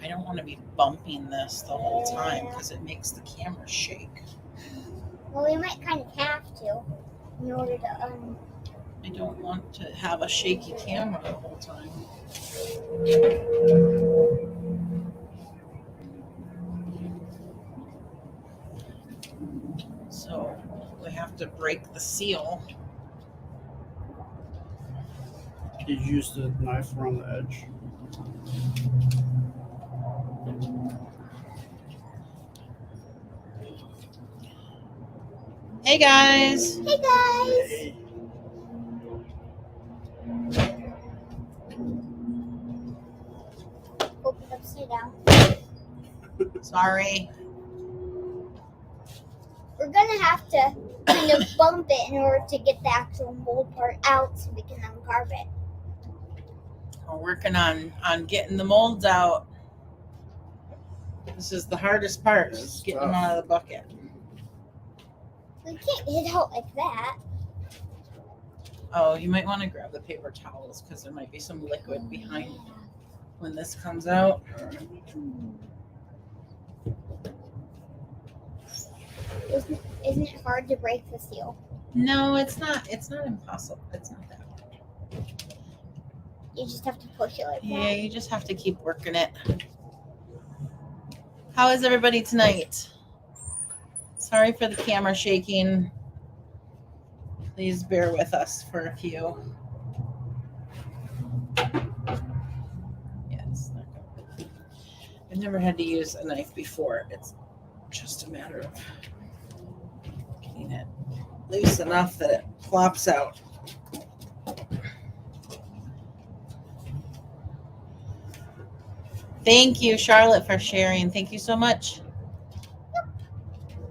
I don't want to be bumping this the whole time because it makes the camera shake. Well, we might kind of have to in order to I don't want to have a shaky camera the whole time. So we have to break the seal. Did you use the knife around the edge? Hey guys! Hey guys! Hey. Open it upside down. Sorry. We're gonna have to kind of bump it in order to get the actual mold part out so we can uncarve it. We're working on getting the molds out. This is the hardest part, It's getting tough. them out of the bucket. We can't get it out like that. Oh, you might want to grab the paper towels because there might be some liquid behind when this comes out. Isn't it hard to break the seal? No, it's not. It's not impossible. It's not that hard. You just have to push it like Yeah, that. you just have to keep working it. How is everybody tonight? Sorry for the camera shaking. Please bear with us for a few. Yes. I've never had to use a knife before. It's just a matter of getting it loose enough that it plops out. Thank you, Charlotte, for sharing. Thank you so much.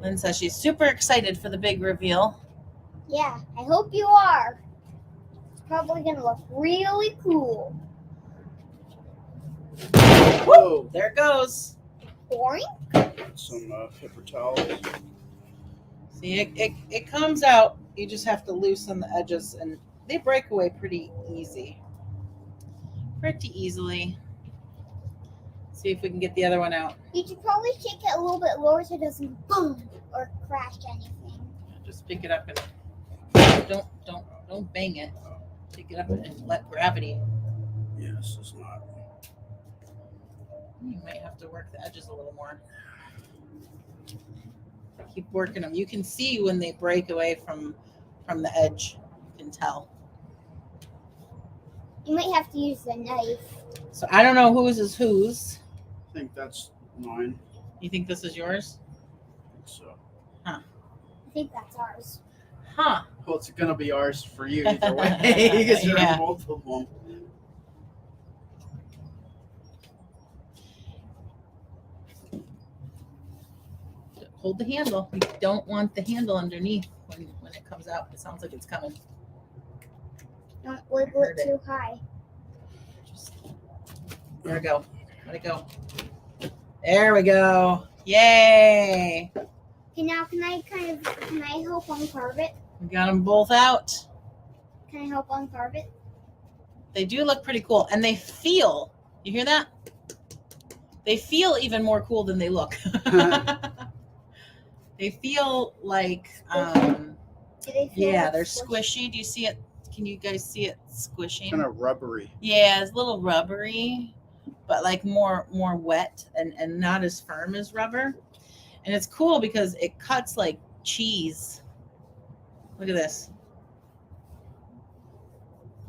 Lynn says she's super excited for the big reveal. Yeah, I hope you are. It's probably gonna look really cool. Woo! There it goes. Boring? Some paper towels. See, it comes out. You just have to loosen the edges, and they break away pretty easy. Pretty easily. See if we can get the other one out. You should probably shake it a little bit lower so it doesn't boom or crash anything. Just pick it up and don't bang it. Pick it up and let gravity. Yes, it's not. You might have to work the edges a little more. Keep working them. You can see when they break away from the edge. You can tell. You might have to use the knife. So I don't know whose is whose. I think that's mine. You think this is yours? So, I think that's ours. Huh. well, it's gonna be ours for you either way because you're Yeah. in both of them. Hold the handle. You don't want the handle underneath when it comes out. It sounds like it's coming. Don't wiggle it too high. Just there we go. Let it go. There we go. Yay! Okay, now can I help uncarve it? We got them both out. Can I help uncarve it? They do look pretty cool, and they feel. You hear that? They feel even more cool than they look. They feel like, Do they feel yeah, like they're squishy. Do you see it? Can you guys see it squishing? Kind of rubbery. Yeah, it's a little rubbery, but like more wet and not as firm as rubber. And it's cool because it cuts like cheese. Look at this.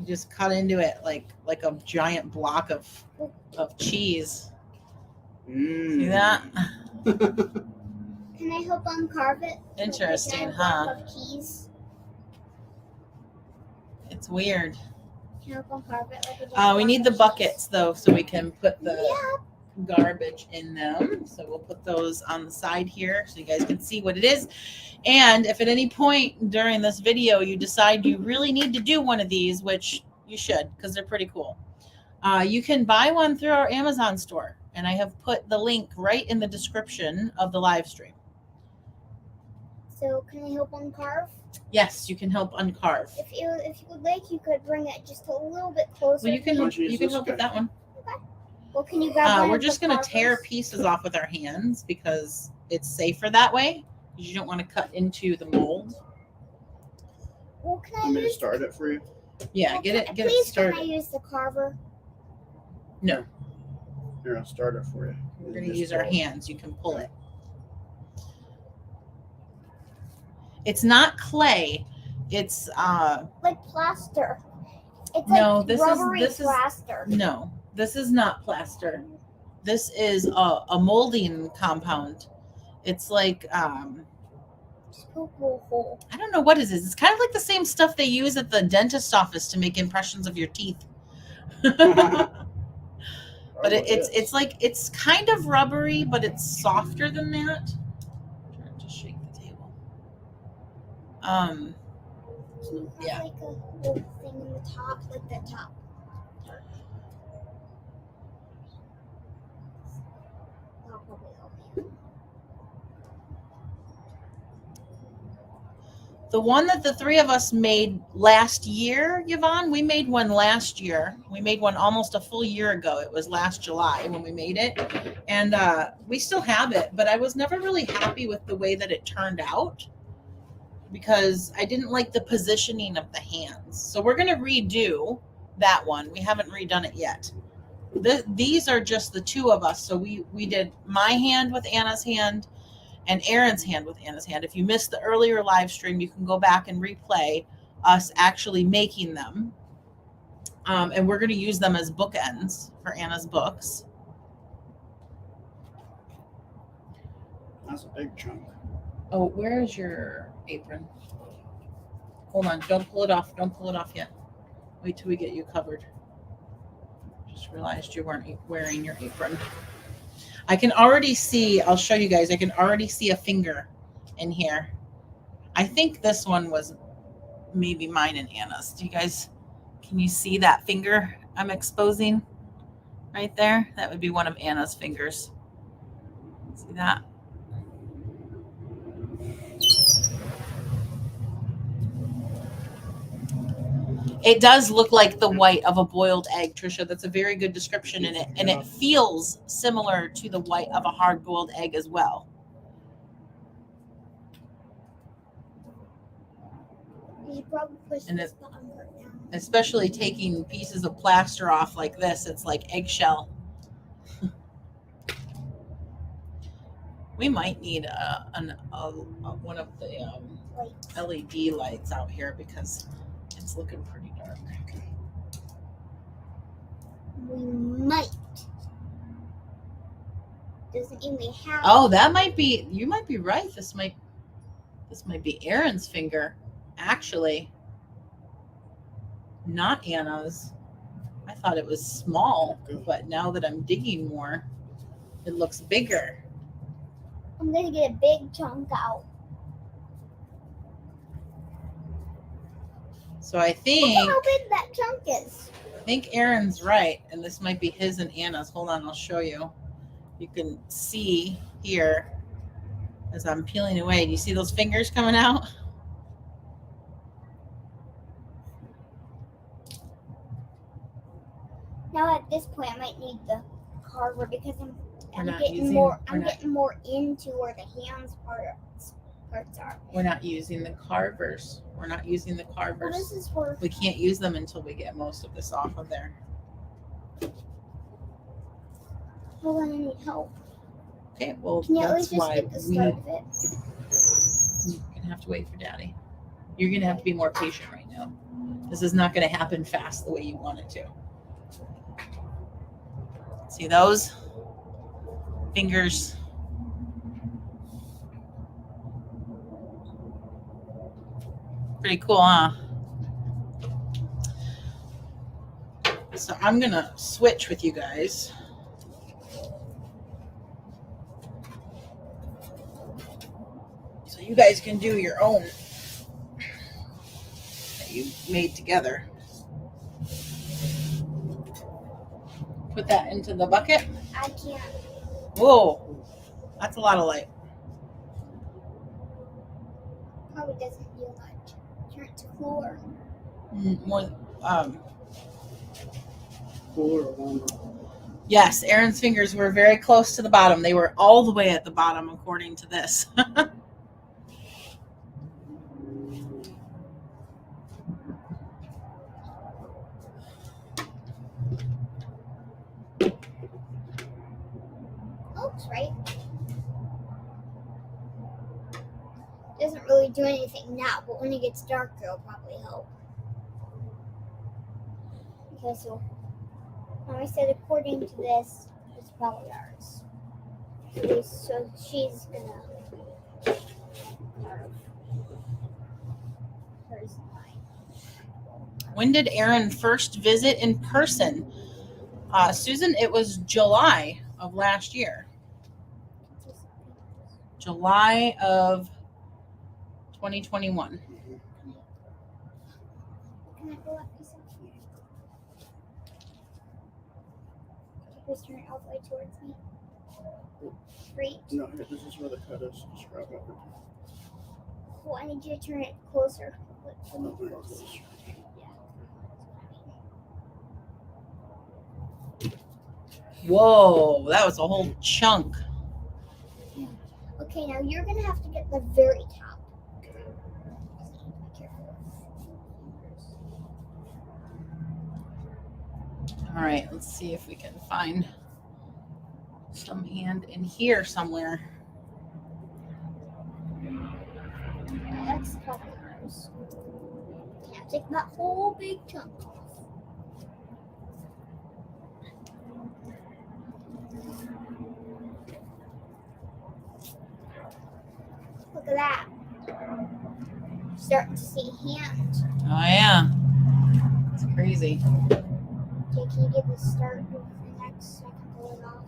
You just cut into it like a giant block of cheese. See that? Can I help uncarve it? Interesting, Can I huh? block of cheese? It's weird. Can I help uncarve it? Like a giant We block need the of buckets though, so we can put the Yeah. garbage in them. So we'll put those on the side here so you guys can see what it is. And if at any point during this video you decide you really need to do one of these, which you should because they're pretty cool, you can buy one through our Amazon store. And I have put the link right in the description of the live stream. So can I help uncarve? Yes, you can help uncarve. If you would like, you could bring it just a little bit closer. Well, you can Why help, don't you use you can this help with guy? that one. Okay. Well, can you grab one We're of just the going to tear carvers? pieces off with our hands because it's safer that way. Because you don't want to cut into the mold. Well, can I Want me to use? start it for you? Yeah, well, get it Please, can I started. use the carver? No, Here, I'll start it for you. we're going to Just use our pull it. hands. You can pull it. It's not clay. It's Like plaster. It's No, like this rubbery is plaster. no. This is not plaster. This is a molding compound. It's like Hole. I don't know what it is. It's kind of like the same stuff they use at the dentist office to make impressions of your teeth. But it's like it's kind of rubbery, but it's softer than that. I'm trying to shake the table. Can you have Yeah. like a little thing in the top, like the top part? That'll probably help you. The one that the three of us made last year, Yvonne, we made one last year. We made one almost a full year ago. It was last July when we made it. And we still have it, but I was never really happy with the way that it turned out because I didn't like the positioning of the hands. So we're going to redo that one. We haven't redone it yet. These are just the two of us. So we did my hand with Anna's hand and Aaron's hand with Anna's hand. If you missed the earlier live stream, you can go back and replay us actually making them. And we're going to use them as bookends for Anna's books. That's a big chunk. Oh, where is your apron? Hold on. Don't pull it off. Don't pull it off yet. Wait till we get you covered. Just realized you weren't wearing your apron. I can already see, I'll show you guys, I can already see a finger in here. I think this one was maybe mine and Anna's. Do you guys, can you see that finger I'm exposing right there? That would be one of Anna's fingers. See that? It does look like the white of a boiled egg, Trisha. That's a very good description in it. And it feels similar to the white of a hard-boiled egg as well. You should probably push And this button right now. Especially taking pieces of plaster off like this, it's like eggshell. We might need one of the LED lights out here because it's looking pretty dark. We might. Doesn't mean we have. Oh, that might be, you might be right. This might be Aaron's finger, actually. Not Anna's. I thought it was small, but now that I'm digging more, it looks bigger. I'm gonna get a big chunk out. So I Look think at how big that chunk is. I think Aaron's right, and this might be his and Anna's. Hold on, I'll show you. You can see here as I'm peeling away. Do you see those fingers coming out? Now at this point, I might need the carver because I'm not getting using- more. we're I'm not- getting more into where the hands parts are. We're not using the carvers. We're not using the Well, carvers. this is where. We can't use them until we get most of this off of there. Hold on, I need help. Okay, well, Can you at that's least just why get the start of it? you're gonna have to wait for Daddy. You're gonna have to be more patient right now. This is not gonna happen fast the way you want it to. See those fingers? Pretty cool, huh? So I'm gonna switch with you guys. So you guys can do your own that you made together. Put that into the bucket. I can't. Whoa, that's a lot of light. Probably doesn't do much. Turn it to cooler. More, Cooler or warmer? Yes, Aaron's fingers were very close to the bottom. They were all the way at the bottom, according to this. Looks right. Doesn't really do anything now, but when it gets darker, it'll probably help. Okay, so I said according to this, it's probably ours. So she's gonna carve hers and mine. When did Aaron first visit in person? Susan, it was July of last year. July of 2021. Can I go up myself? Just turn it all the way towards me. Great. No, here, this is where the cut is. Just grab it. Well, I need you to turn it closer. No, here, this is- Whoa, that was a whole chunk. Okay, now you're gonna have to get the very top. Be careful. All right, let's see if we can find some hand in here somewhere. That's probably ours. Yeah, take that whole big chunk off. Look at that. Starting to see hands. Oh, yeah. It's crazy. Okay, can you get the start with the next so I can pull it off?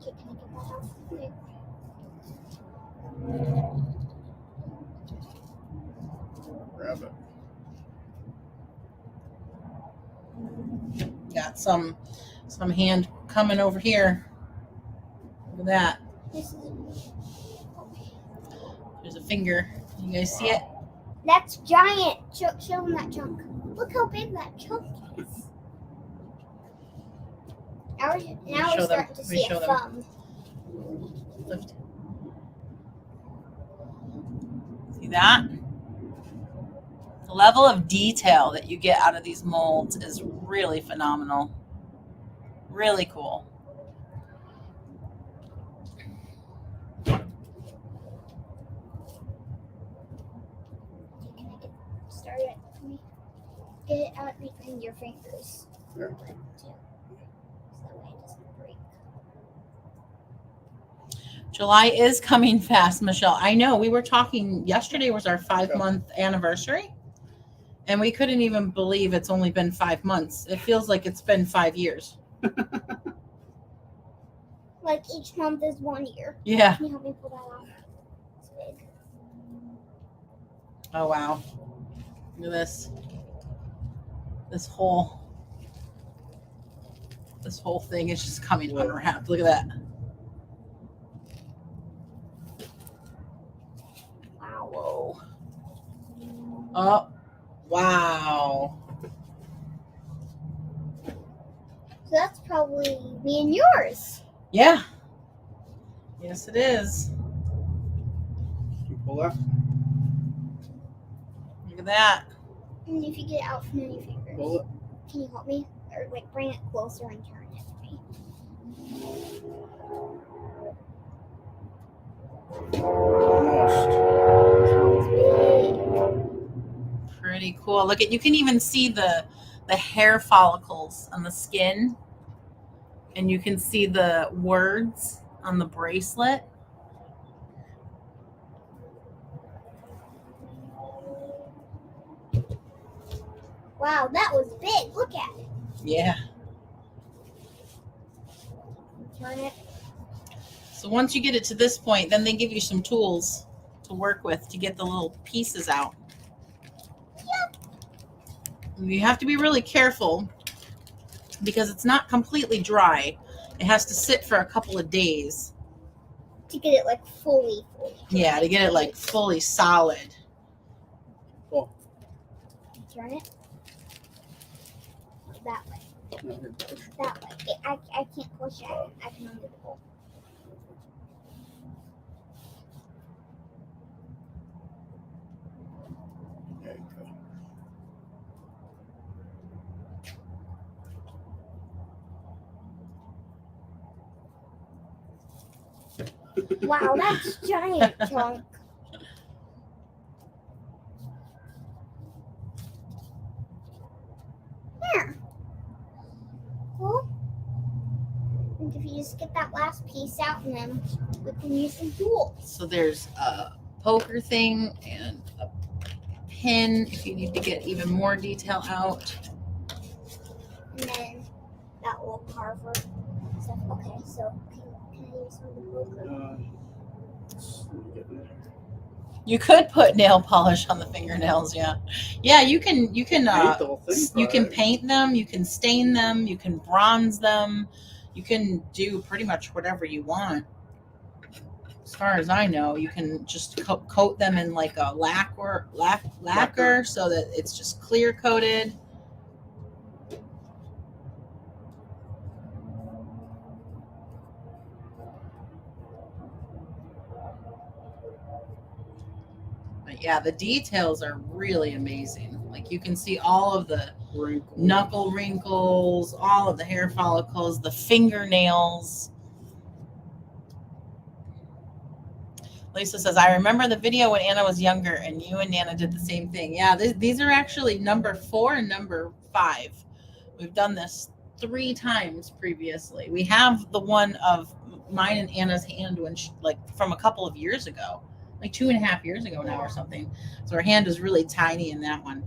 Okay, can I get that off? Okay. Grab it. Got some hand coming over here. Look at that. This is There's a finger. You guys see it? That's giant. Show them that chunk. Look how big that chunk is. Now we're show them. starting to Let me see show a them. thumb. Lift. See that? The level of detail that you get out of these molds is really phenomenal. Really cool. Can I start it for me? Get it out between your fingers. There. So that way it doesn't break. July is coming fast, Michelle. I know. We were talking yesterday was our 5-month anniversary, and we couldn't even believe it's only been 5 months. It feels like it's been 5 years. Like each month is 1 year. Yeah. Can you help me pull that off? It's big. Oh, wow. Look at this. This whole thing is just coming unwrapped. Look at that. Wow. Whoa. Oh, wow. So that's probably me and yours. Yeah. Yes, it is. Can you pull that? Look at that. And if you get it out from your fingers, Pull it. can you help me? Or like bring it closer and turn it for me. Almost. Pretty cool. Look at, you can even see the hair follicles on the skin, and you can see the words on the bracelet. Wow, that was big. Look at it. Yeah. Turn it. So once you get it to this point, then they give you some tools to work with to get the little pieces out. Yep. You have to be really careful because it's not completely dry. It has to sit for a couple of days. To get it like fully. Yeah, to get it like fully solid. Cool. Turn it. That way. No, here, push. That way. I can't push it. I can only pull. There you go. Wow, that's giant chunk. Here. Cool. And if you just get that last piece out, and then we can use some tools. So there's a poker thing and a pin if you need to get even more detail out. And then that little carver stuff. Okay, so can I use some of the poker? Let me get in there. You could put nail polish on the fingernails, yeah. Yeah, you can Paint the whole thing, you can right? paint them, you can stain them, you can bronze them, you can do pretty much whatever you want. As far as I know, you can just coat them in like a lacquer so that it's just clear coated. But yeah, the details are really amazing. Like you can see all of the Wrinkle. knuckle wrinkles, all of the hair follicles, the fingernails. Lisa says, I remember the video when Anna was younger and you and Nana did the same thing. Yeah, these are actually number 4 and number 5. We've done this 3 times previously. We have the one of mine and Anna's hand when she, like from a couple of years ago, like 2.5 years ago now or something. So her hand is really tiny in that one.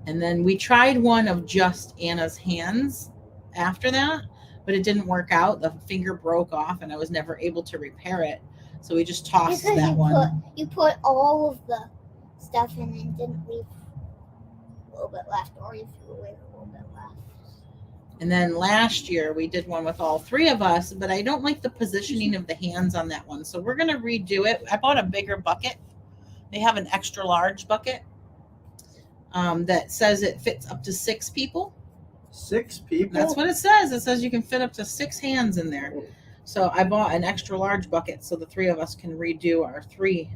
And then we tried one of just Anna's hands after that, but it didn't work out. The finger broke off and I was never able to repair it. So we just tossed Because that one. You put all of the stuff in and didn't leave a little bit left, or you threw away a little bit left. And then last year we did one with all 3 of us, but I don't like the positioning of the hands on that one. So we're going to redo it. I bought a bigger bucket. They have an extra large bucket that says it fits up to 6 people. 6 people? That's what it says. It says you can fit up to 6 hands in there. So I bought an extra large bucket so the 3 of us can redo our 3-hand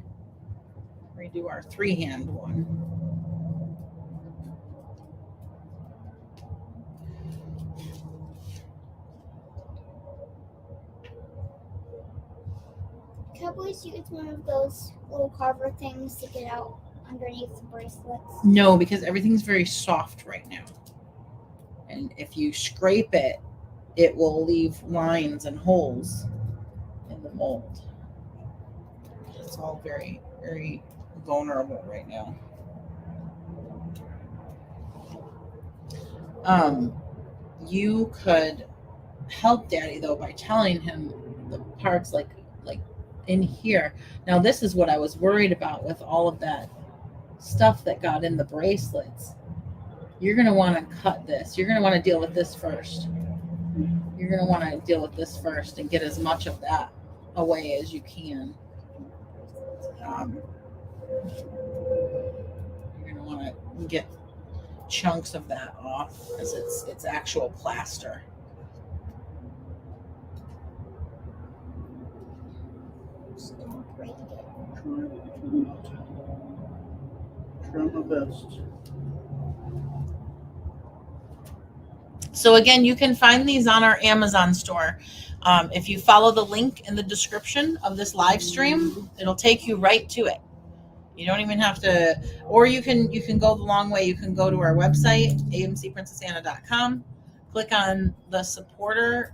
one. Can I please use one of those little carver things to get out underneath the bracelets? No, because everything's very soft right now. And if you scrape it, it will leave lines and holes in the mold. It's all very, very vulnerable right now. You could help Daddy though by telling him the parts like in here. Now this is what I was worried about with all of that stuff that got in the bracelets. You're going to want to cut this. You're going to want to deal with this first. You're going to want to deal with this first and get as much of that away as you can. You're going to want to get chunks of that off because it's actual plaster. Just don't break it. Try my best. So again, you can find these on our Amazon store. If you follow the link in the description of this live stream, it'll take you right to it. You don't even have to, or you can go the long way. You can go to our website, amcprincessanna.com, click on the support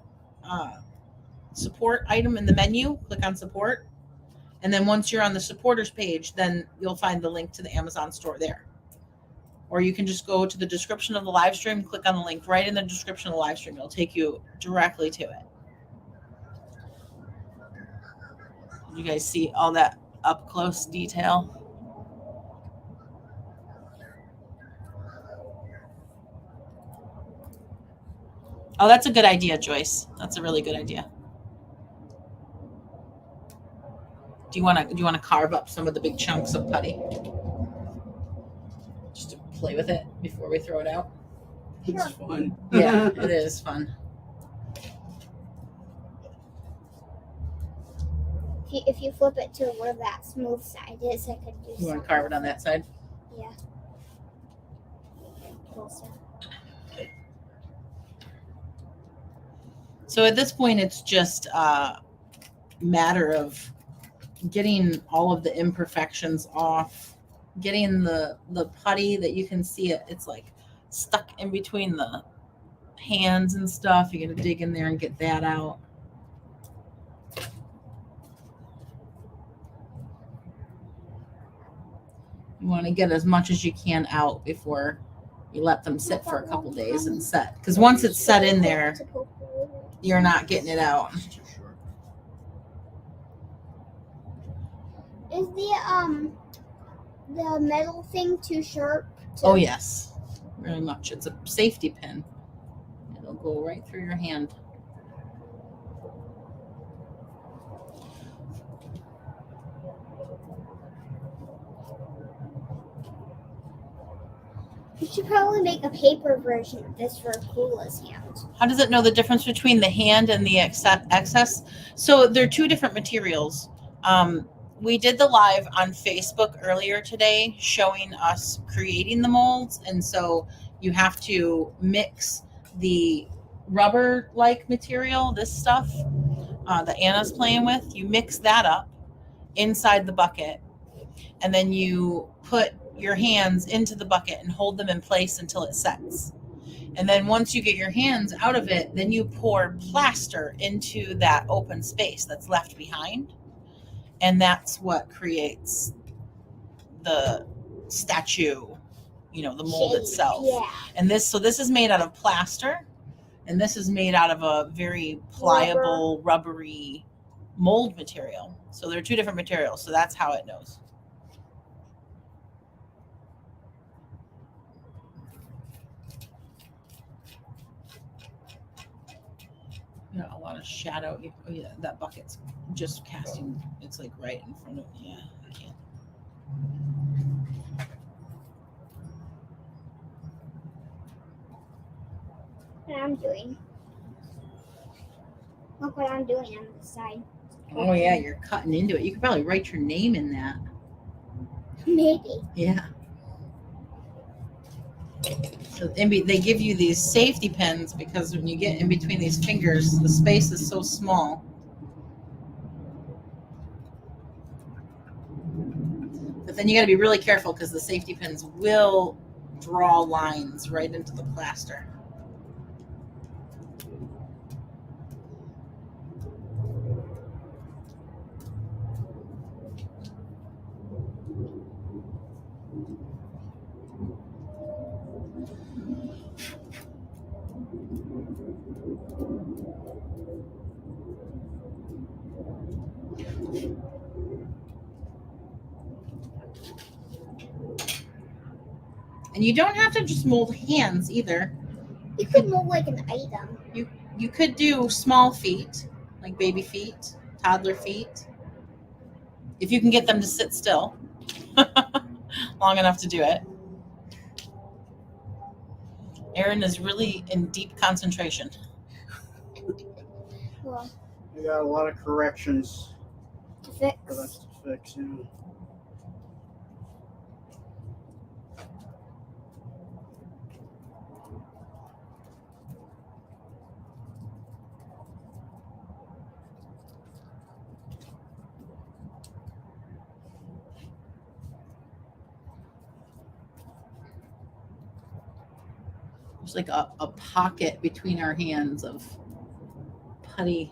item in the menu, click on support. And then once you're on the supporters page, then you'll find the link to the Amazon store there. Or you can just go to the description of the live stream, click on the link right in the description of the live stream. It'll take you directly to it. You guys see all that up close detail? Oh, that's a good idea, Joyce. That's a really good idea. Do you want to carve up some of the big chunks of putty? Just to play with it before we throw it out. It's fun. Yeah, it is fun. If you flip it to where that smooth side is, I could do You want something. to carve it on that side? Yeah. Closer. So at this point, it's just a matter of getting all of the imperfections off, getting the putty that you can see it's like stuck in between the hands and stuff. You're going to dig in there and get that out. You want to get as much as you can out before you let them sit for a couple days and set. Because once it's set in there, you're not getting it out. It's too short. Is the metal thing too sharp? Oh yes, very much. It's a safety pin. It'll go right through your hand. You should probably make a paper version of this for Kula's hand. How does it know the difference between the hand and the excess? So they're two different materials. We did the live on Facebook earlier today showing us creating the molds. And so you have to mix the rubber-like material, this stuff that Anna's playing with. You mix that up inside the bucket. And then you put your hands into the bucket and hold them in place until it sets. And then once you get your hands out of it, then you pour plaster into that open space that's left behind. And that's what creates the statue, the mold Shape, itself. Yeah. And this is made out of plaster, and this is made out of a very pliable, rubbery mold material. So they're two different materials. So that's how it knows. A lot of shadow. Oh yeah, that bucket's just casting. It's like right in front of me. Yeah, I can't. What I'm doing. Look what I'm doing on the side. Oh yeah, you're cutting into it. You could probably write your name in that. Maybe. Yeah. So they give you these safety pins because when you get in between these fingers, the space is so small. But then you got to be really careful because the safety pins will draw lines right into the plaster. And you don't have to just mold hands either. You could mold like an item. You could do small feet, like baby feet, toddler feet, if you can get them to sit still long enough to do it. Erin is really in deep concentration. Well, I got a lot of corrections to fix. for that to fix. Yeah. There's like a pocket between our hands of putty.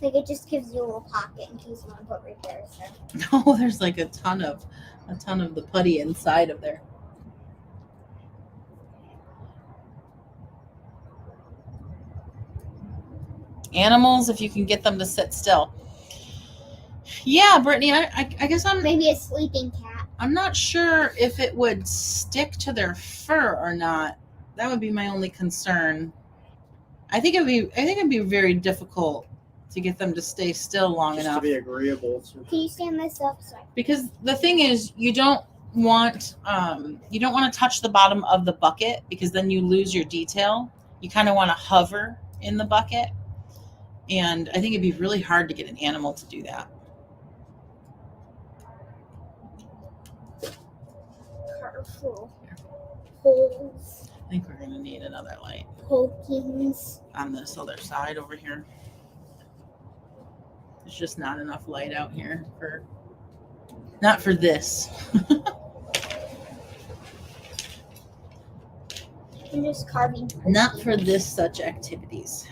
Like it just gives you a little pocket in case you want to put repairs there. No, there's like a ton of the putty inside of there. Animals, if you can get them to sit still. Yeah, Brittany, I guess Maybe a sleeping cat. I'm not sure if it would stick to their fur or not. That would be my only concern. I think it'd be very difficult to get them to stay still long Just enough. to be agreeable to. Can you stand this up? Sorry. Because the thing is, you don't want to touch the bottom of the bucket because then you lose your detail. You kind of want to hover in the bucket. And I think it'd be really hard to get an animal to do that. Careful. Holes. I think we're going to need another light Pokings. on this other side over here. There's just not enough light out here not for this. I'm just carving. Not for this such activities.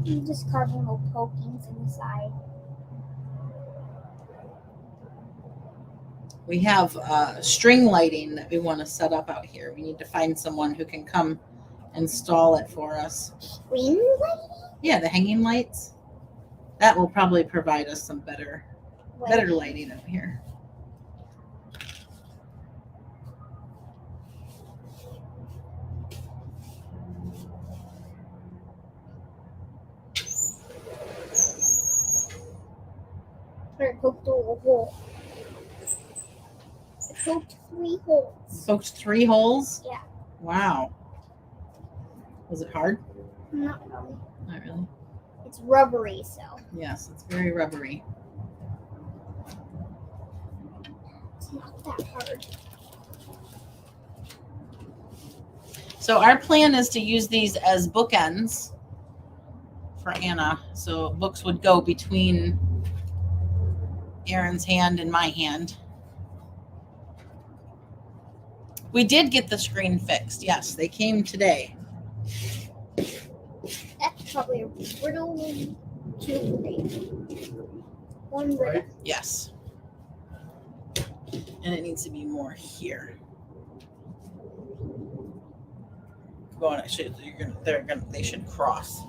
I'm just carving little pokings in the side. We have string lighting that we want to set up out here. We need to find someone who can come install it for us. String lighting? Yeah, the hanging lights. That will probably provide us some better lighting out here. I poked a little hole. I poked 3 holes. Poked 3 holes? Yeah. Wow. Was it hard? Not really. Not really. It's rubbery, so. Yes, it's very rubbery. It's not that hard. So our plan is to use these as bookends for Anna. So books would go between Aaron's hand and my hand. We did get the screen fixed. Yes, they came today. That's probably a brittle 2 grade. 1 brittle. Right? Yes. And it needs to be more here. Go on, actually, they should cross.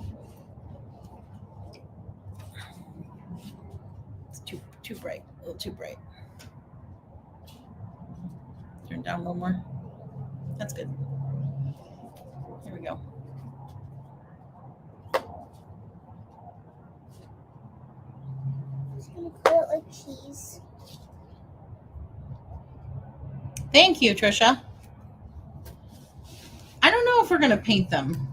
It's too bright, a little too bright. Turn down a little more. That's good. Here we go. Just gonna cut it like cheese. Thank you, Trisha. I don't know if we're gonna paint them.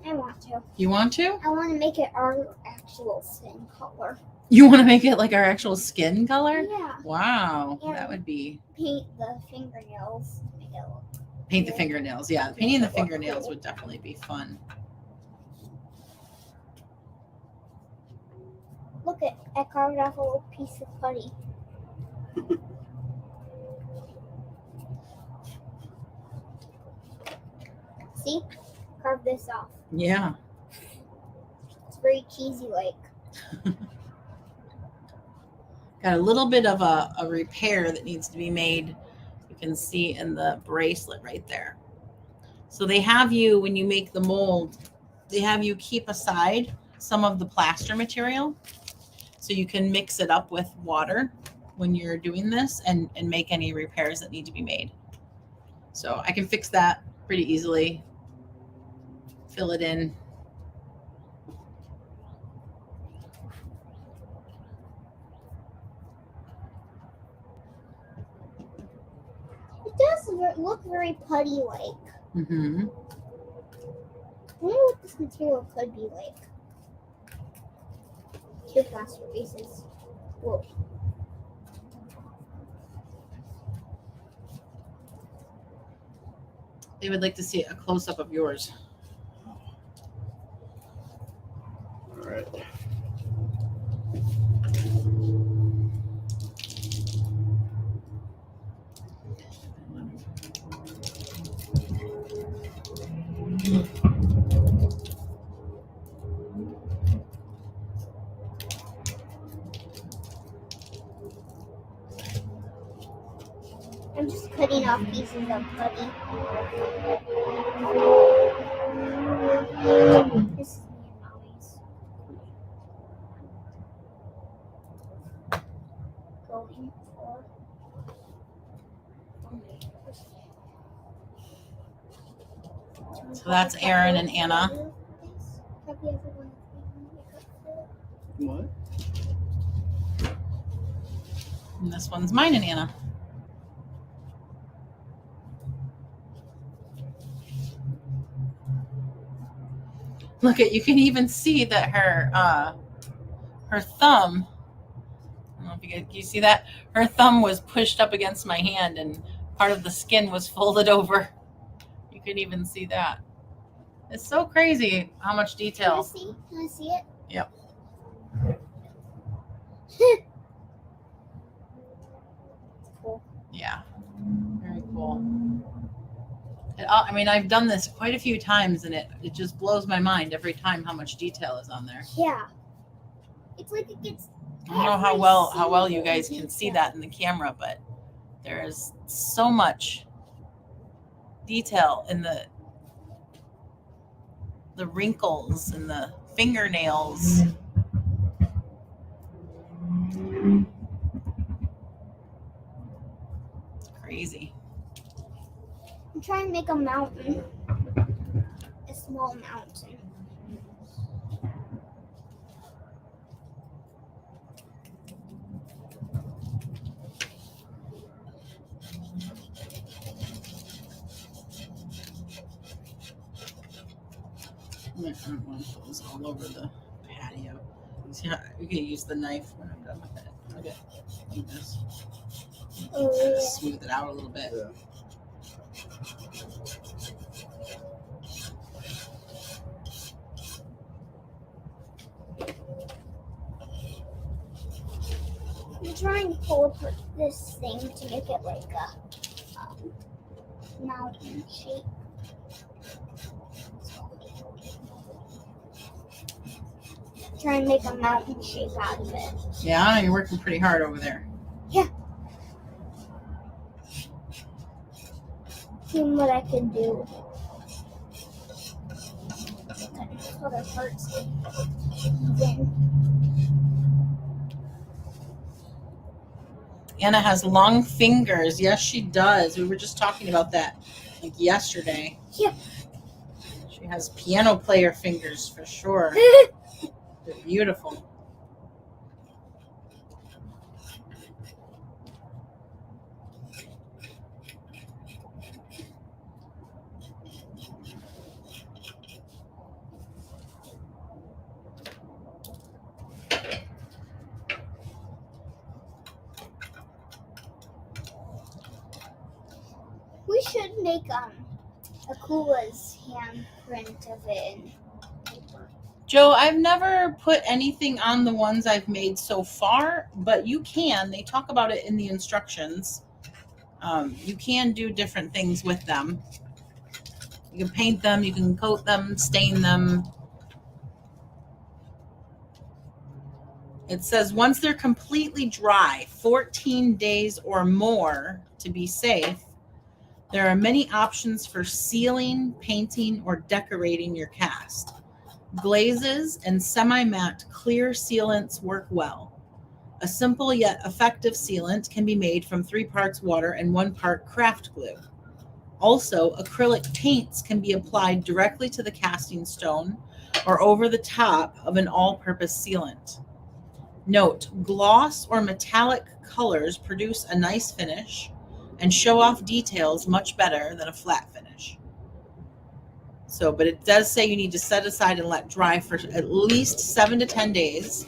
I want to. You want to? I want to make it our actual skin color. You want to make it like our actual skin color? Yeah. Wow, Yeah. that would be. Paint the fingernails. Make it look. Paint the fingernails. Yeah, painting the fingernails would definitely be fun. Look at, I carved off a little piece of putty. See? Carve this off. Yeah. It's very cheesy like. Got a little bit of a repair that needs to be made. You can see in the bracelet right there. So they have you, when you make the mold, they have you keep aside some of the plaster material so you can mix it up with water when you're doing this and make any repairs that need to be made. So I can fix that pretty easily. Fill it in. It does look very putty-like. Mm-hmm. I wonder what this material could be like. 2 plaster pieces. Whoa. They would like to see a close-up of yours. All right. I'm just cutting off pieces of putty. This is me and Mommy's. Going for. So that's Aaron and Anna. Have you ever wanted to make makeup for? What? And this one's mine and Anna. Look at, you can even see that her thumb, I don't know if you see that? Her thumb was pushed up against my hand and part of the skin was folded over. You can even see that. It's so crazy how much detail. Can I see it? Yep. Cool. Yeah. Very cool. I mean, I've done this quite a few times and it just blows my mind every time how much detail is on there. Yeah. It's like it gets. I don't know how well you guys can see that in the camera, but there is so much detail in the wrinkles and the fingernails. It's crazy. I'm trying to make a mountain. A small mountain. I don't want to put this all over the patio. See how you can use the knife when I'm done with it. Look at like this. Oh, yeah. Smooth it out a little bit. Yeah. I'm trying to pull up this thing to make it like a mountain shape. Try and make a mountain shape out of it. Yeah, I know you're working pretty hard over there. Yeah. Seeing what I can do. That's what it hurts. Then. Anna has long fingers. Yes, she does. We were just talking about that like yesterday. Yeah. She has piano player fingers for sure. They're beautiful. We should make Akula's handprint of it in paper. Joe, I've never put anything on the ones I've made so far, but you can. They talk about it in the instructions. You can do different things with them. You can paint them, you can coat them, stain them. It says once they're completely dry, 14 days or more to be safe, there are many options for sealing, painting, or decorating your cast. Glazes and semi-matte clear sealants work well. A simple yet effective sealant can be made from 3 parts water and 1 part craft glue. Also, acrylic paints can be applied directly to the casting stone or over the top of an all-purpose sealant. Note, gloss or metallic colors produce a nice finish and show off details much better than a flat finish. So, but it does say you need to set aside and let dry for at least 7 to 10 days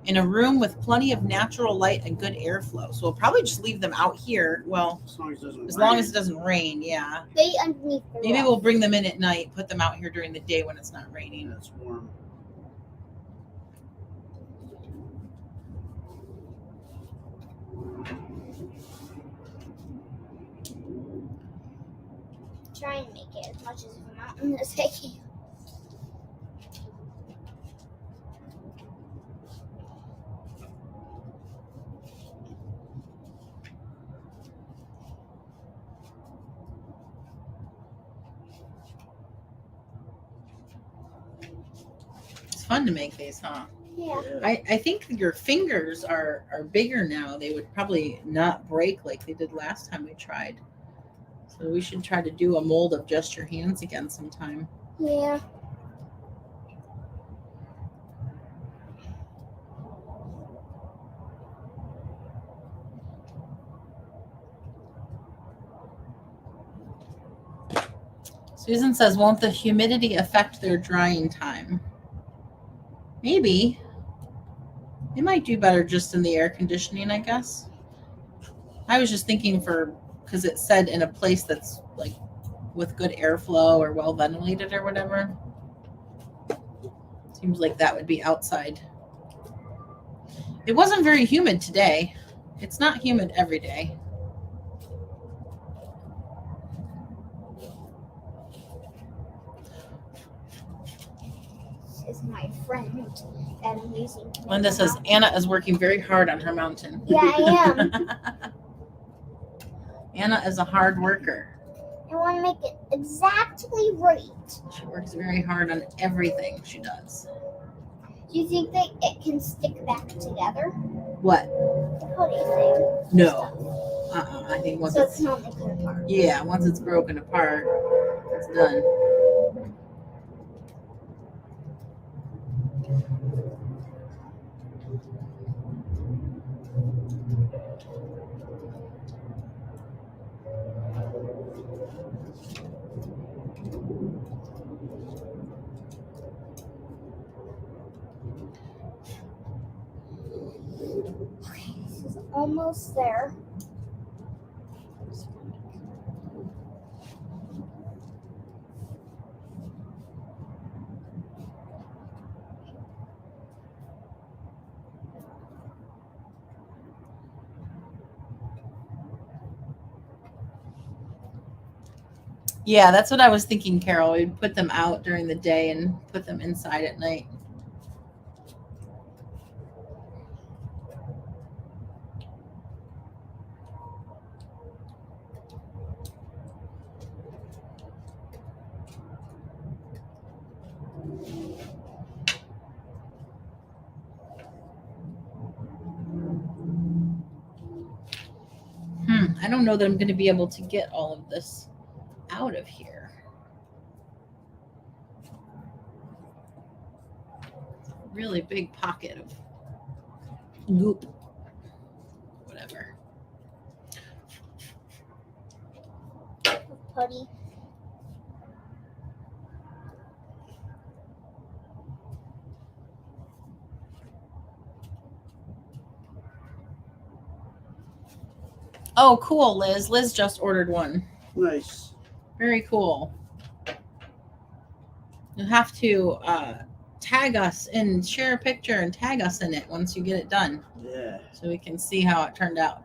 in a room with plenty of natural light and good airflow. So we'll probably just leave them out here. Well, As long as it doesn't as rain. long as it doesn't rain, yeah. They underneath the Maybe roof. we'll bring them in at night, put them out here during the day when it's not raining. Yeah, it's warm. Try and make it as much as a mountain as I can. It's fun to make these, huh? Yeah. I think your fingers are bigger now. They would probably not break like they did last time we tried. So we should try to do a mold of just your hands again sometime. Yeah. Susan says, won't the humidity affect their drying time? Maybe. They might do better just in the air conditioning, I guess. I was just thinking because it said in a place that's like with good airflow or well ventilated or whatever. Seems like that would be outside. It wasn't very humid today. It's not humid every day. This is my friend that I'm using. Linda says Anna is working very hard on her mountain. Yeah, I am. Anna is a hard worker. I want to make it exactly right. She works very hard on everything she does. Do you think that it can stick back together? What? The putty thing. No. I think once So it's not making it apart. yeah, once it's broken apart, it's done. Okay, this is almost there. Yeah, that's what I was thinking, Carol. We'd put them out during the day and put them inside at night. I don't know that I'm going to be able to get all of this out of here. Really big pocket of goop. Whatever. Putty. Oh, cool, Liz. Liz just ordered one. Nice. Very cool. You'll have to tag us and share a picture and tag us in it once you get it done Yeah. so we can see how it turned out.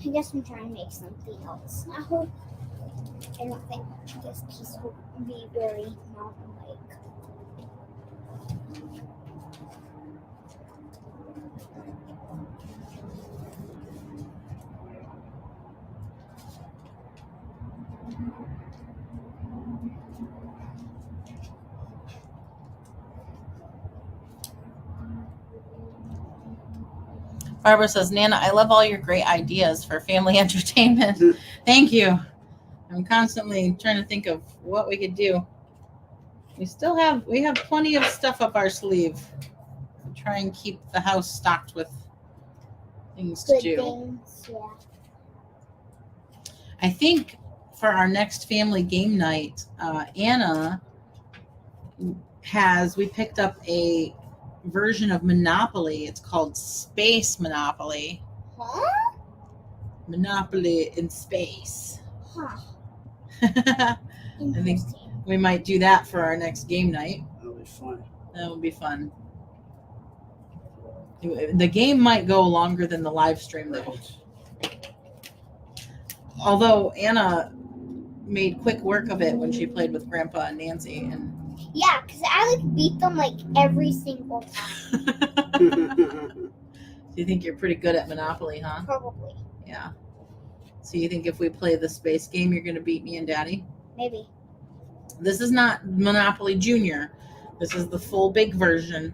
I guess I'm trying to make something else now. I don't think this piece will be very mountain-like. Barbara says, Nana, I love all your great ideas for family entertainment. Thank you. I'm constantly trying to think of what we could do. We have plenty of stuff up our sleeve. We try and keep the house stocked with things to Good do. things, yeah. I think for our next family game night, Anna we picked up a version of Monopoly. It's called Space Monopoly. Huh? Monopoly in space. Huh. I think Interesting. we might do that for our next game night. That'll be fun. That would be fun. The game might go longer than the live stream, though. Although Anna made quick work of it when she played with Grandpa and Nancy. And Yeah, because I beat them every single time. do you think you're pretty good at Monopoly, huh? Probably. Yeah. So you think if we play the space game, you're going to beat me and Daddy? Maybe. This is not Monopoly Junior. This is the full big version.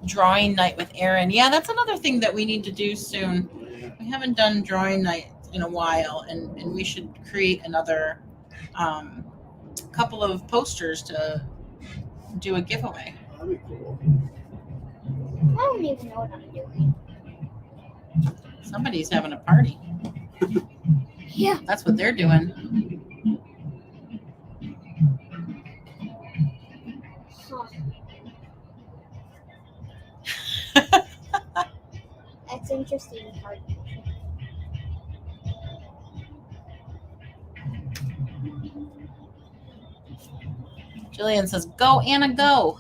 Drawing night with Aaron. Yeah, that's another thing that we need to do soon. We haven't done drawing night in a while, and we should create another couple of posters to do a giveaway. That'd be cool. I don't even know what I'm doing. Somebody's having a party. Yeah. That's what they're doing. Huh. That's interesting part. Jillian says, "Go, Anna, go."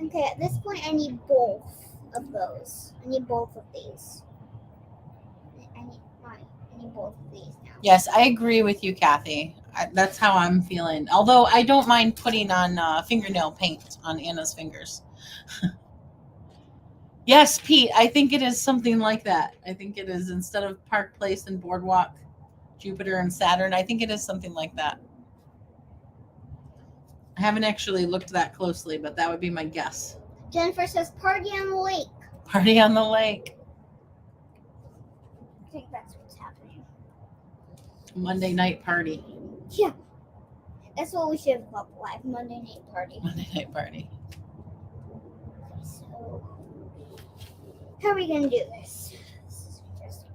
Okay, at this point, I need both of those. I need both of these. I need both of these now. Yes, I agree with you, Kathy. That's how I'm feeling. Although I don't mind putting on fingernail paint on Anna's fingers. Yes, Pete, I think it is something like that. I think it is, instead of Park Place and Boardwalk, Jupiter and Saturn, I think it is something like that. I haven't actually looked that closely, but that would be my guess. Jennifer says, "Party on the lake." Party on the lake. I think that's what's happening. Monday night party. Yeah. That's what we should have called live Monday night party. Monday night party. So, how are we going to do this? This is just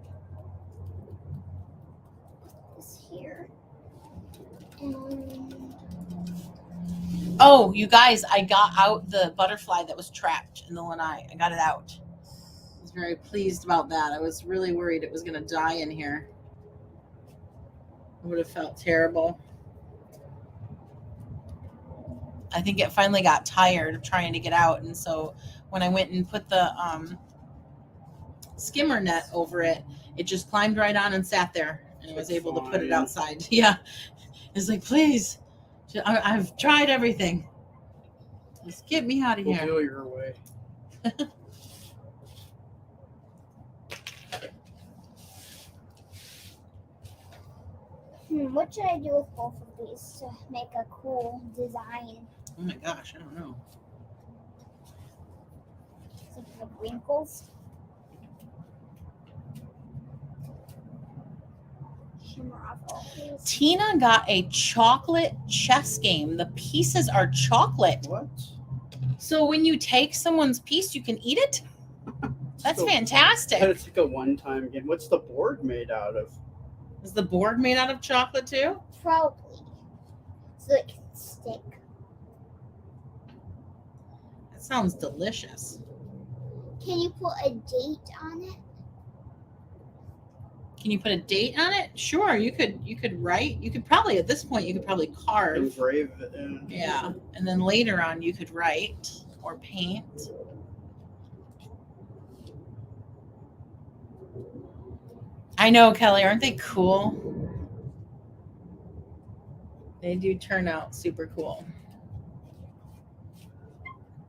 this here. And Oh, you guys, I got out the butterfly that was trapped in the lanai. I got it out. I was very pleased about that. I was really worried it was going to die in here. I would have felt terrible. I think it finally got tired of trying to get out. And so when I went and put the skimmer net over it, it just climbed right on and sat there. And I was able to put it outside. Yeah. It's like, please. I've tried everything. Just get me out of We'll here. feel your way. what should I do with both of these to make a cool design? Oh my gosh, I don't know. Something with wrinkles. Shimmer off all these. Tina got a chocolate chess game. The pieces are chocolate. What? So when you take someone's piece, you can eat it? That's So- fantastic. It's like a one-time game. What's the board made out of? Is the board made out of chocolate too? Probably. So it can stick. That sounds delicious. Can you put a date on it? Can you put a date on it? Sure, you could write. You could probably, at this point, you could probably carve. Engrave it in. Yeah. And then later on you could write or paint. I know, Kelly, aren't they cool? They do turn out super cool.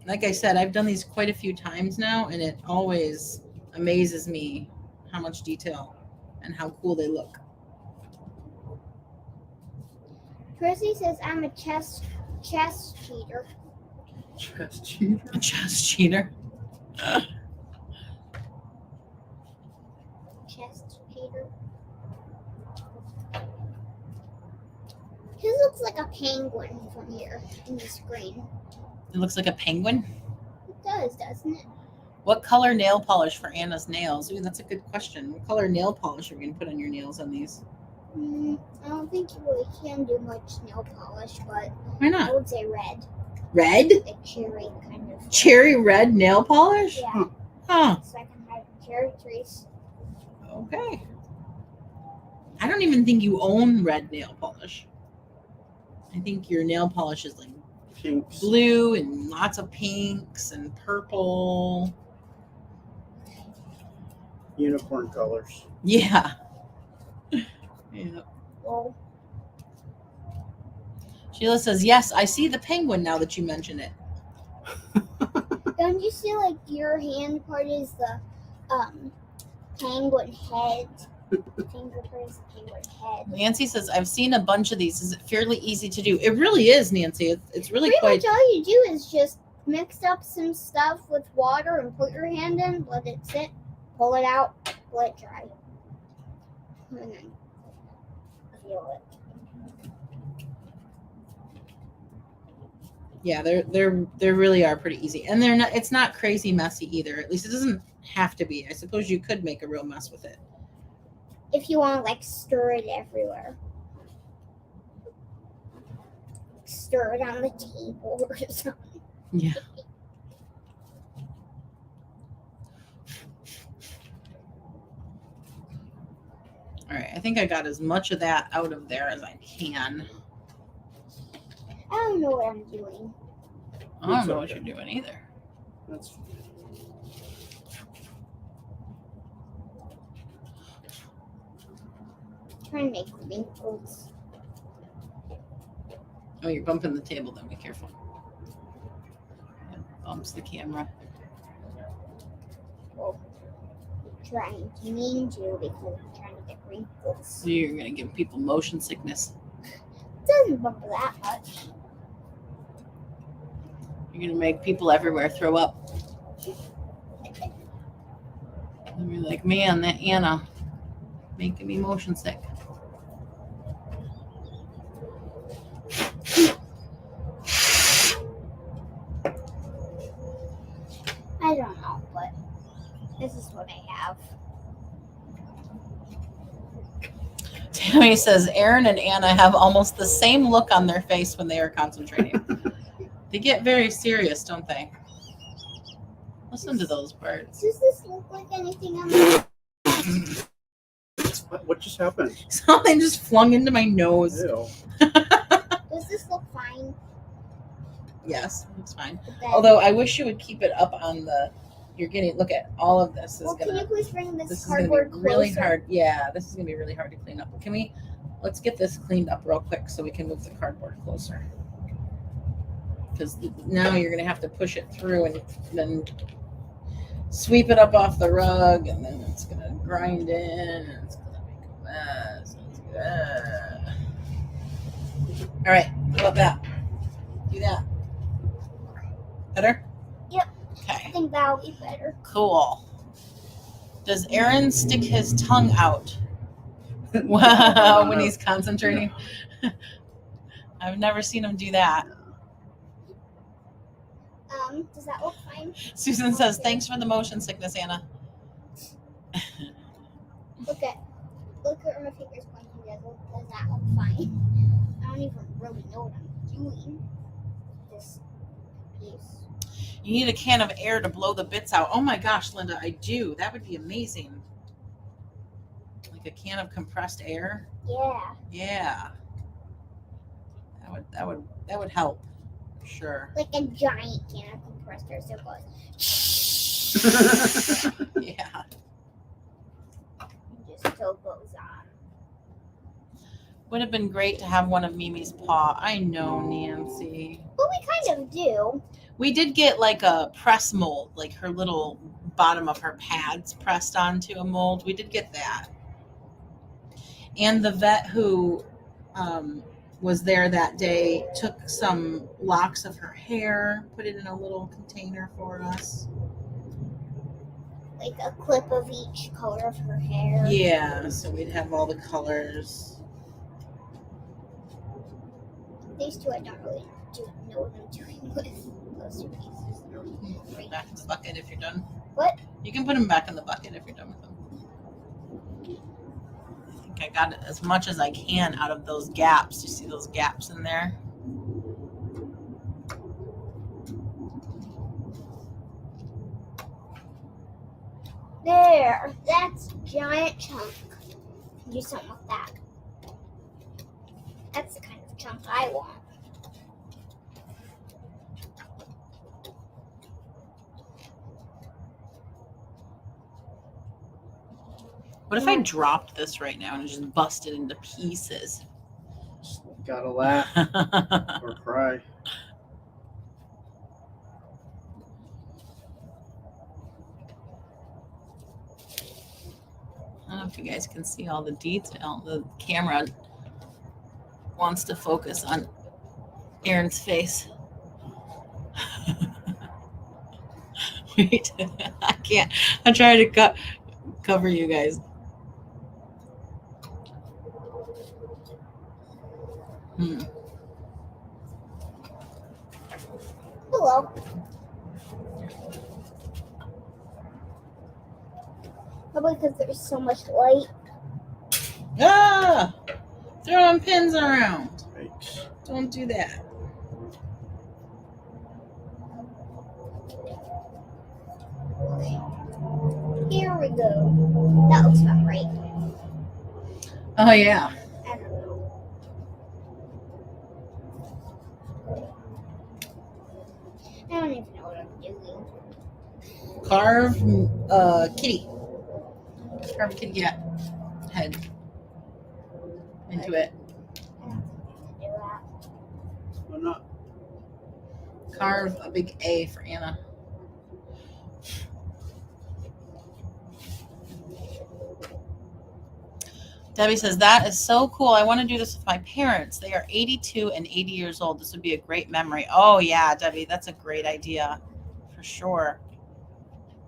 Like I said, I've done these quite a few times now, and it always amazes me how much detail and how cool they look. Percy says I'm a chess cheater. Chess cheater. A chess cheater. Chess cheater. His looks like a penguin from here in the screen. It looks like a penguin. It does, doesn't it? What color nail polish for Anna's nails? Ooh, that's a good question. What color nail polish are we going to put on your nails on these? I don't think you really can do much nail polish, but Why I not? would say red. Red? Like cherry kind of. Cherry red nail polish? Yeah. Huh. So I can have cherry trees. Okay. I don't even think you own red nail polish. I think your nail polish is like Pinks. blue and lots of pinks and purple. Unicorn colors. Yeah. Yeah. Well, Sheila says, yes, I see the penguin now that you mention it. don't you see like your hand part is the penguin head? Finger part is the penguin head. Nancy says, I've seen a bunch of these. Is it fairly easy to do? It really is, Nancy. It's really Pretty quite. much all you do is just Mix up some stuff with water and put your hand in, let it sit, pull it out, let it dry. And then feel it. Yeah, they really are pretty easy, and they're not. It's not crazy messy either. At least it doesn't have to be. I suppose you could make a real mess with it. If you want to like stir it everywhere. Stir it on the table or something. Yeah. All right, I think I got as much of that out of there as I can. I don't know what I'm doing. I don't It's know what okay. you're doing either. That's Trying to make wrinkles. Oh, you're bumping the table. Then be careful. It bumps the camera. Well, I'm trying to mean to because I'm trying to get wrinkles. So you're gonna give people motion sickness. It doesn't bump that much. You're gonna make people everywhere throw up. And you're like, man, that Anna making me motion sick. I don't know, but this is what I have. Tammy says Aaron and Anna have almost the same look on their face when they are concentrating. They get very serious, don't they? Listen to those birds. Does this look like anything on the what just happened? Something just flung into my nose. Ew. Does this look fine? Yes, it's fine. But then, Although I wish you would keep it up on the. You're getting. Look at all of this is well, can gonna. you please bring This this is gonna cardboard be really closer? hard. Yeah, this is gonna be really hard to clean up. Can we? Let's get this cleaned up real quick so we can move the cardboard closer. Because now you're gonna have to push it through and then sweep it up off the rug, and then it's gonna grind in, and it's gonna make a mess. All right, how about that? Do that. Better? Yep. I Okay. think that'll be better. Cool. Does Aaron stick his tongue out? Wow, when he's concentrating. I've never seen him do that. Does that look fine? Susan says, thanks for the motion sickness, Anna. Look at where my finger's pointing. Does that look fine? I don't even really know what I'm doing. This piece. You need a can of air to blow the bits out. Oh my gosh, Linda, I do. That would be amazing. Like a can of compressed air. Yeah. Yeah. That would help. For sure. Like a giant can of compressed air, so it goes. Yeah. Just so goes on. Would have been great to have one of Mimi's paw. I know, Nancy. But we kind of do. We did get like a press mold, like her little bottom of her pads pressed onto a mold. We did get that. And the vet who was there that day took some locks of her hair, put it in a little container for us. Like a clip of each color of her hair. Yeah, so we'd have all the colors. These two I don't really know what I'm doing with. Those two pieces. Put them back in the bucket if you're done. What? You can put them back in the bucket if you're done with them. I think I got as much as I can out of those gaps. You see those gaps in there? There. That's a giant chunk. Do something with that. That's the kind of chunk I want. What if I dropped this right now and just busted into pieces? Gotta laugh or cry. I don't know if you guys can see all the detail. The camera wants to focus on Aaron's face. Wait, I can't. I'm trying to cover you guys. Hello. Probably because there's so much light. Ah! Throwing pins around. Yikes. Don't do that. Here we go. That looks about right. Oh, yeah. I don't know. I don't even know what I'm doing. Carve kitty. Carve kitty cat head into it. I don't think I can do that. Why not? Carve a big A for Anna. Debbie says, that is so cool. I want to do this with my parents. They are 82 and 80 years old. This would be a great memory. Oh, yeah, Debbie, that's a great idea. For sure.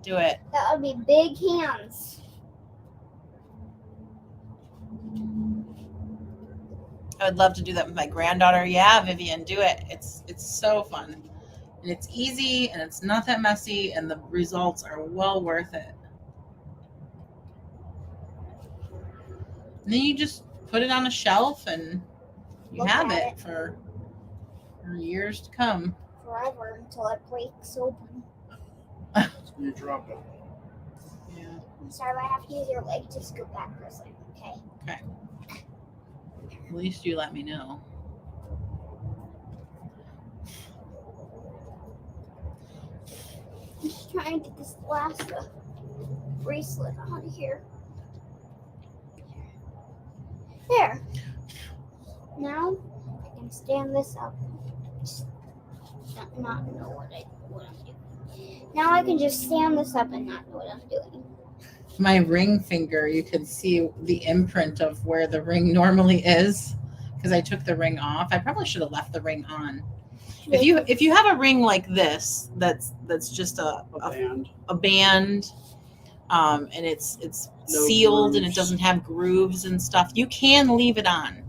Do it. That would be big hands. I would love to do that with my granddaughter. Yeah, Vivian, do it. It's so fun. And it's easy and it's not that messy and the results are well worth it. And then you just put it on a shelf and you Look have at it it. for years to come. Forever until it breaks open. You drop it. Yeah. I'm sorry, I have to use your leg to scoot back for a second, okay? Okay. At least you let me know. I'm just trying to get this last bracelet on here. There. Now I can stand this up. Just not know what I'm doing. Now I can just stand this up and not know what I'm doing. My ring finger, you can see the imprint of where the ring normally is because I took the ring off. I probably should have left the ring on. If you have a ring like this, that's just A band. a band, and it's No sealed and it grooves. doesn't have grooves and stuff, you can leave it on.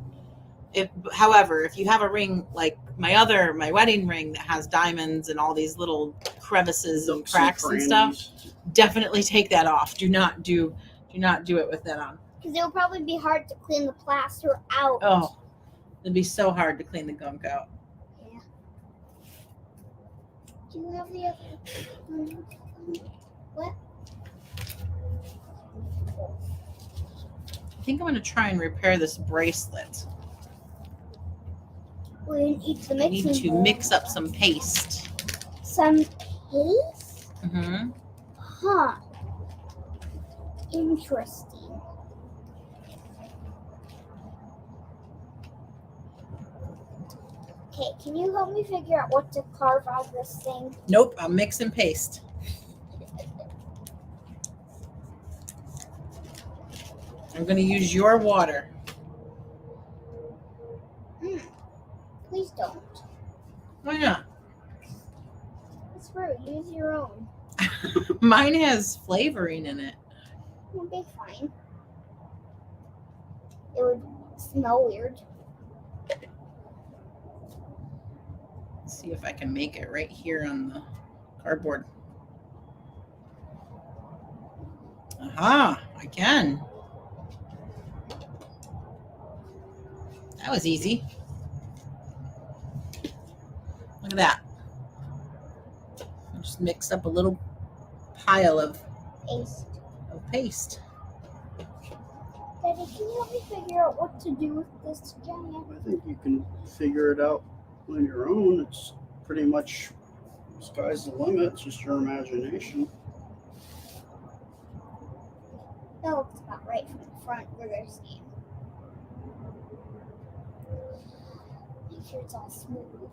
However, if you have a ring like my wedding ring that has diamonds and all these little crevices and Nooks and cracks and stuff, definitely take that off. Do not do it with that on. Because it'll probably be hard to clean the plaster out. Oh, it'd be so hard to clean the gunk out. Yeah. Do you have the other? What? I think I'm going to try and repair this bracelet. We need to I need to mix up some paste. some paste. Mm-hmm. Huh. Interesting. Okay, can you help me figure out what to carve out of this thing? Nope, I'll mix and paste. I'm going to use your water. Please don't. Why not? It's rude. Use your own. Mine has flavoring in it. It'll be fine. It would smell weird. Let's see if I can make it right here on the cardboard. Aha, I can. That was easy. Look at that. I just mixed up a little pile of paste. Daddy, can you help me figure out what to do with this giant? I think you can figure it out on your own. It's pretty much sky's the limit. It's just your imagination. That looks about right from the front where they're seeing. Make sure it's all smooth.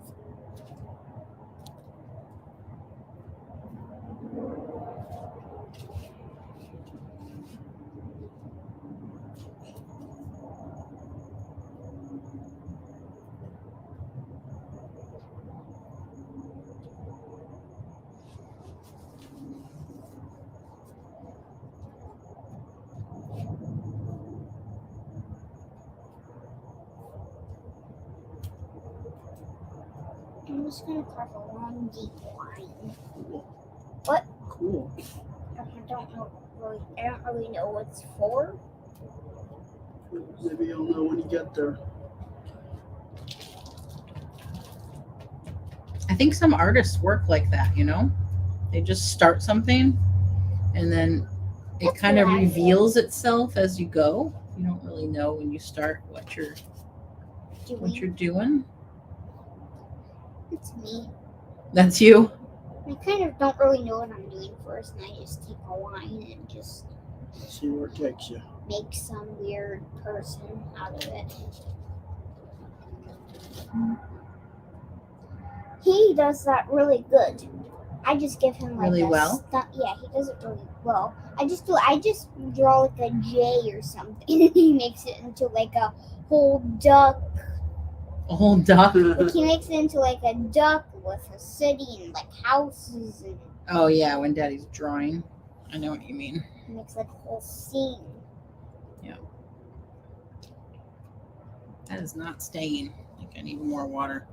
I'm just gonna carve a long, deep line. Cool. What? Cool. I don't really know what it's for. Maybe you'll know when you get there. I think some artists work like that, you know? They just start something and then it That's kind of what I reveals itself as you go. You don't really know when you start what you're doing. It's me. That's you. I kind of don't really know what I'm doing first, and I just take a line and just See where it takes you. make some weird person out of it. He does that really good. I just give him like Really well? Yeah, he does it really well. I just draw like a J or something. He makes it into like a whole duck. A whole duck. Like he makes it into like a duck with a city and like houses, and Oh yeah, when Daddy's drawing. I know what you mean. he makes like a whole scene. That is not staying. I think I need more water.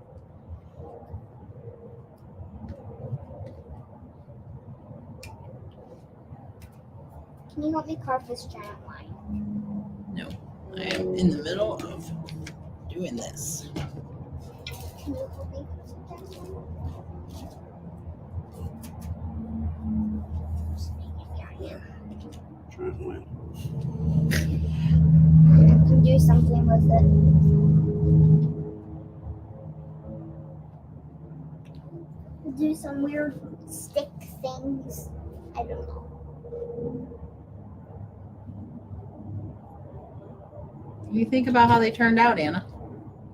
Can you help me carve this giant line? No, I am in the middle of doing this. Can you help me carve this giant line? Just make it giant. Giant line. I can do something with it. Do some weird stick things. I don't know. What do you think about how they turned out, Anna?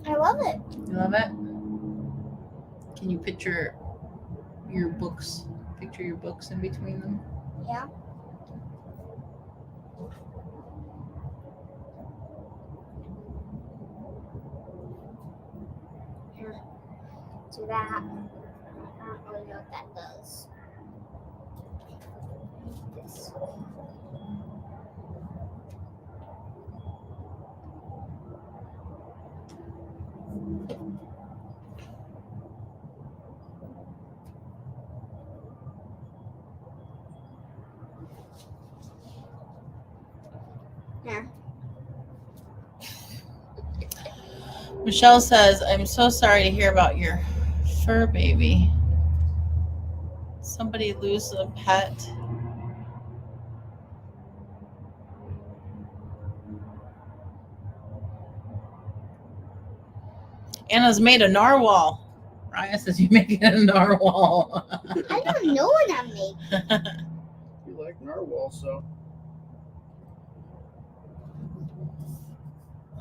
I love it. You love it? Can you picture your books? Picture your books in between them? Yeah. Do that. I don't really know what that does. This. Yeah. Michelle says, I'm so sorry to hear about your fur baby. Somebody lose a pet. Anna's made a narwhal. Ryan says you make a narwhal. I don't know what I'm making. You like narwhal, so.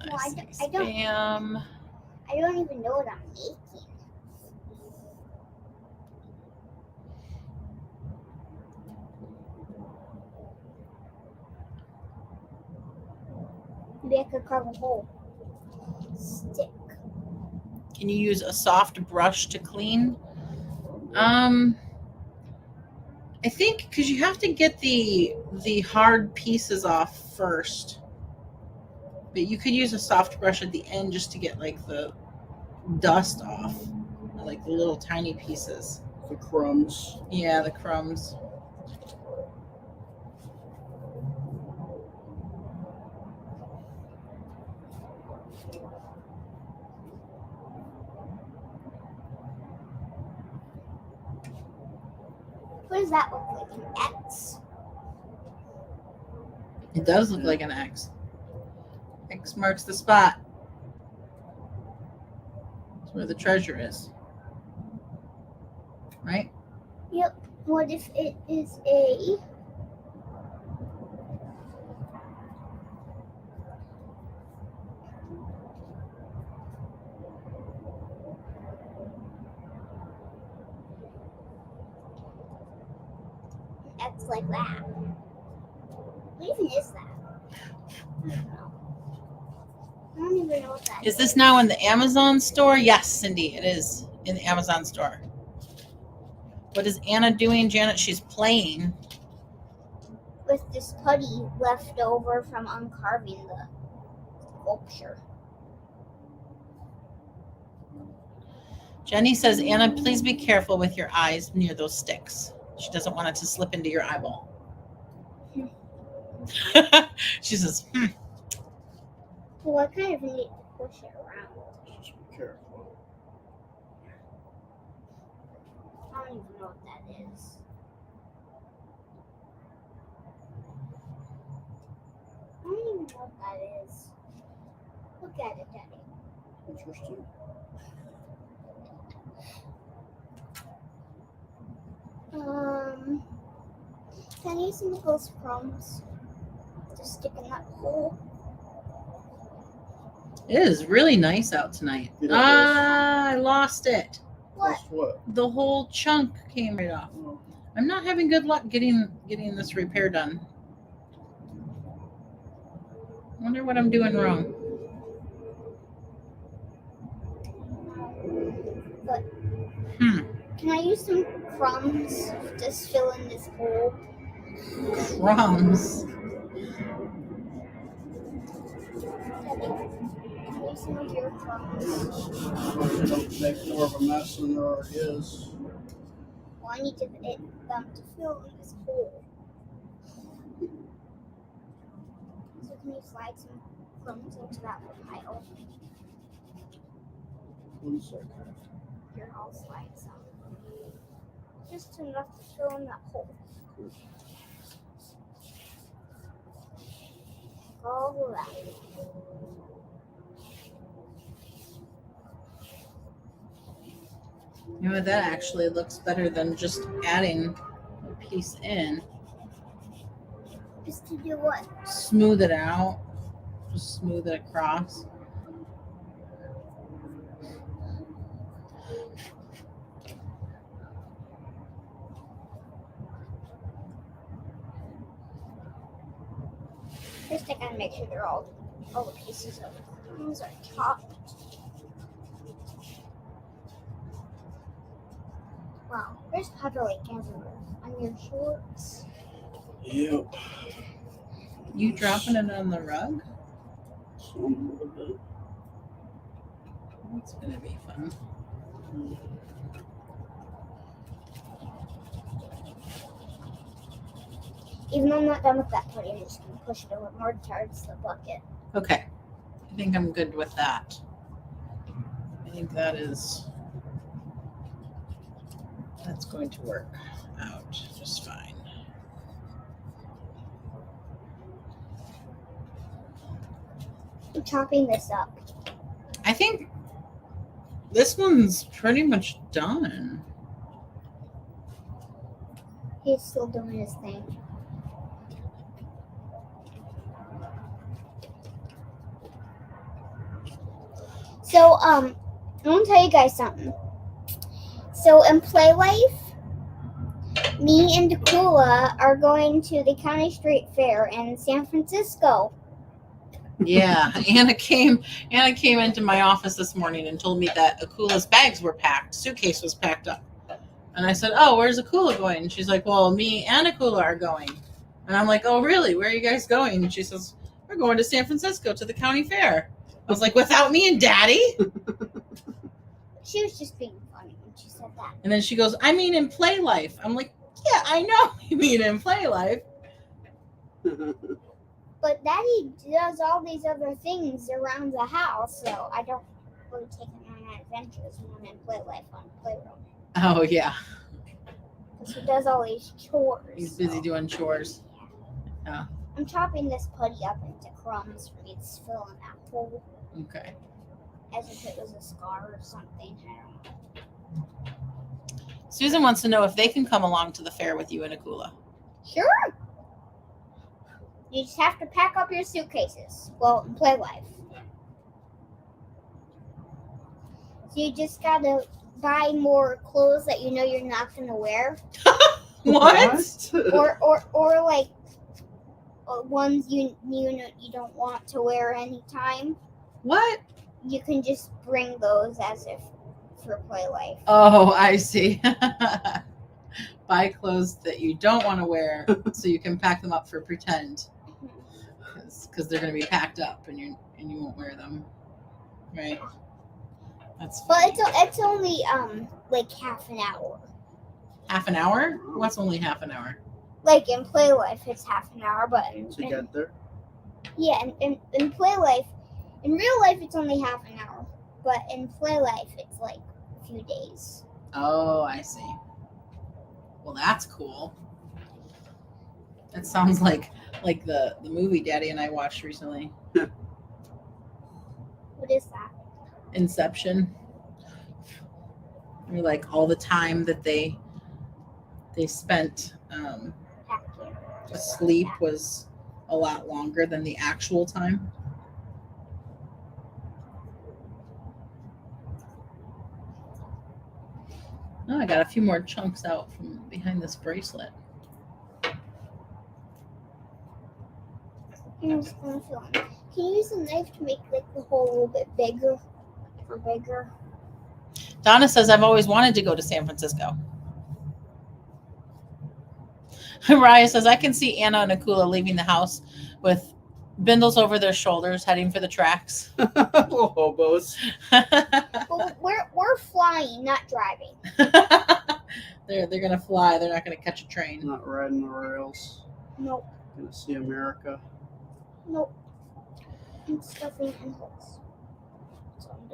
Well, I don't- Spam. I don't even know what I'm making. Maybe I could carve a whole stick. Can you use a soft brush to clean? I think because you have to get the hard pieces off first. But you could use a soft brush at the end just to get like the dust off, like the little tiny pieces. The crumbs. Yeah, the crumbs. What does that look like? An X? It does look like an X. X marks the spot. That's where the treasure is. Right? Yep. What if it is a... X like that? What even is that? I don't know. I don't even know what that Is this now in the Amazon store? Yes, Cindy, it is in the Amazon store. What is Anna doing, Janet? She's playing. With this putty left over from uncarving the sculpture. Jenny says, Anna, please be careful with your eyes near those sticks. She doesn't want it to slip into your eyeball. She says, Well, I kind of need to push it around. Just be careful. I don't even know what that is. I don't even know what that is. Look at it, Daddy. Interesting. Can I use some of those crumbs to stick in that hole? it is really nice out tonight. It is. I lost it. What? That's what? The whole chunk came right off. Oh, I'm not having good luck getting this repair done. I wonder what I'm doing wrong. But can I use some crumbs to just fill in this hole? Crumbs. Daddy, can I use some of your crumbs? you don't make more of a mess than there already is. Well, I need them to fill in this hole. So can you slide some crumbs into that pile? 1 second. Here, I'll slide some. Just enough to fill in that hole. All right. You know, that actually looks better than just adding a piece in. Just to do what? Smooth it out. Just smooth it across. First, I gotta make sure they're all the pieces of crumbs are chopped. Wow, there's powder like everywhere on your shorts. Yep. You dropping it on the rug? Some little bit. That's gonna be fun. Even though I'm not done with that putty, I'm just gonna push it a little more towards the bucket. Okay. I think I'm good with that. I think that's going to work out just fine. I'm chopping this up. I think this one's pretty much done. He's still doing his thing. So, I want to tell you guys something. So, in Play Life, me and Dakula are going to the County Street Fair in San Francisco. Yeah, Anna came into my office this morning and told me that Akula's bags were packed, suitcase was packed up. And I said, "Oh, where's Akula going?" And she's like, "Well, me and Akula are going." And I'm like, "Oh, really? Where are you guys going?" And she says, "We're going to San Francisco to the county fair." I was like, "Without me and Daddy?" She was just being funny when she said that. And then she goes, "I mean in Play Life." I'm like, "Yeah, I know you mean in Play Life." But Daddy does all these other things around the house, so I don't really take him on adventures when I'm in Play Life on Playroom. Oh, yeah. Because he does all these chores. He's busy doing chores. Yeah. I'm chopping this putty up into crumbs for me to fill in that hole. Okay. As if it was a scar or something. I don't know. Susan wants to know if they can come along to the fair with you and Akula. Sure. You just have to pack up your suitcases. Well, in Play Life. So you just gotta buy more clothes that you know you're not gonna wear. What? or like ones you know you don't want to wear anytime. What? You can just bring those as if for Play Life. Oh, I see. Buy clothes that you don't want to wear so you can pack them up for pretend. Because they're going to be packed up and you won't wear them. Right? That's But it's only like half an hour. half an hour. What's only half an hour? Like in play life, it's half an hour, but To get there. yeah, in play life, in real life, it's only half an hour, but in play life, it's like a few days. Oh, I see. Well, that's cool. That sounds like the movie Daddy and I watched recently, What is that? Inception. Or like all the time that they spent Packing. asleep was a lot longer than the actual time. Oh, I got a few more chunks out from behind this bracelet. I'm just gonna feel it. Can you use a knife to make like the hole a little bit bigger or bigger? Donna says, I've always wanted to go to San Francisco. Raya says, I can see Anna and Akula leaving the house with bindles over their shoulders, heading for the tracks. Little hobos. But we're flying, not driving. They're gonna fly. They're not gonna catch a train. Not riding the rails. Nope. Gonna see America. Nope. I'm stuffing in holes. That's what I'm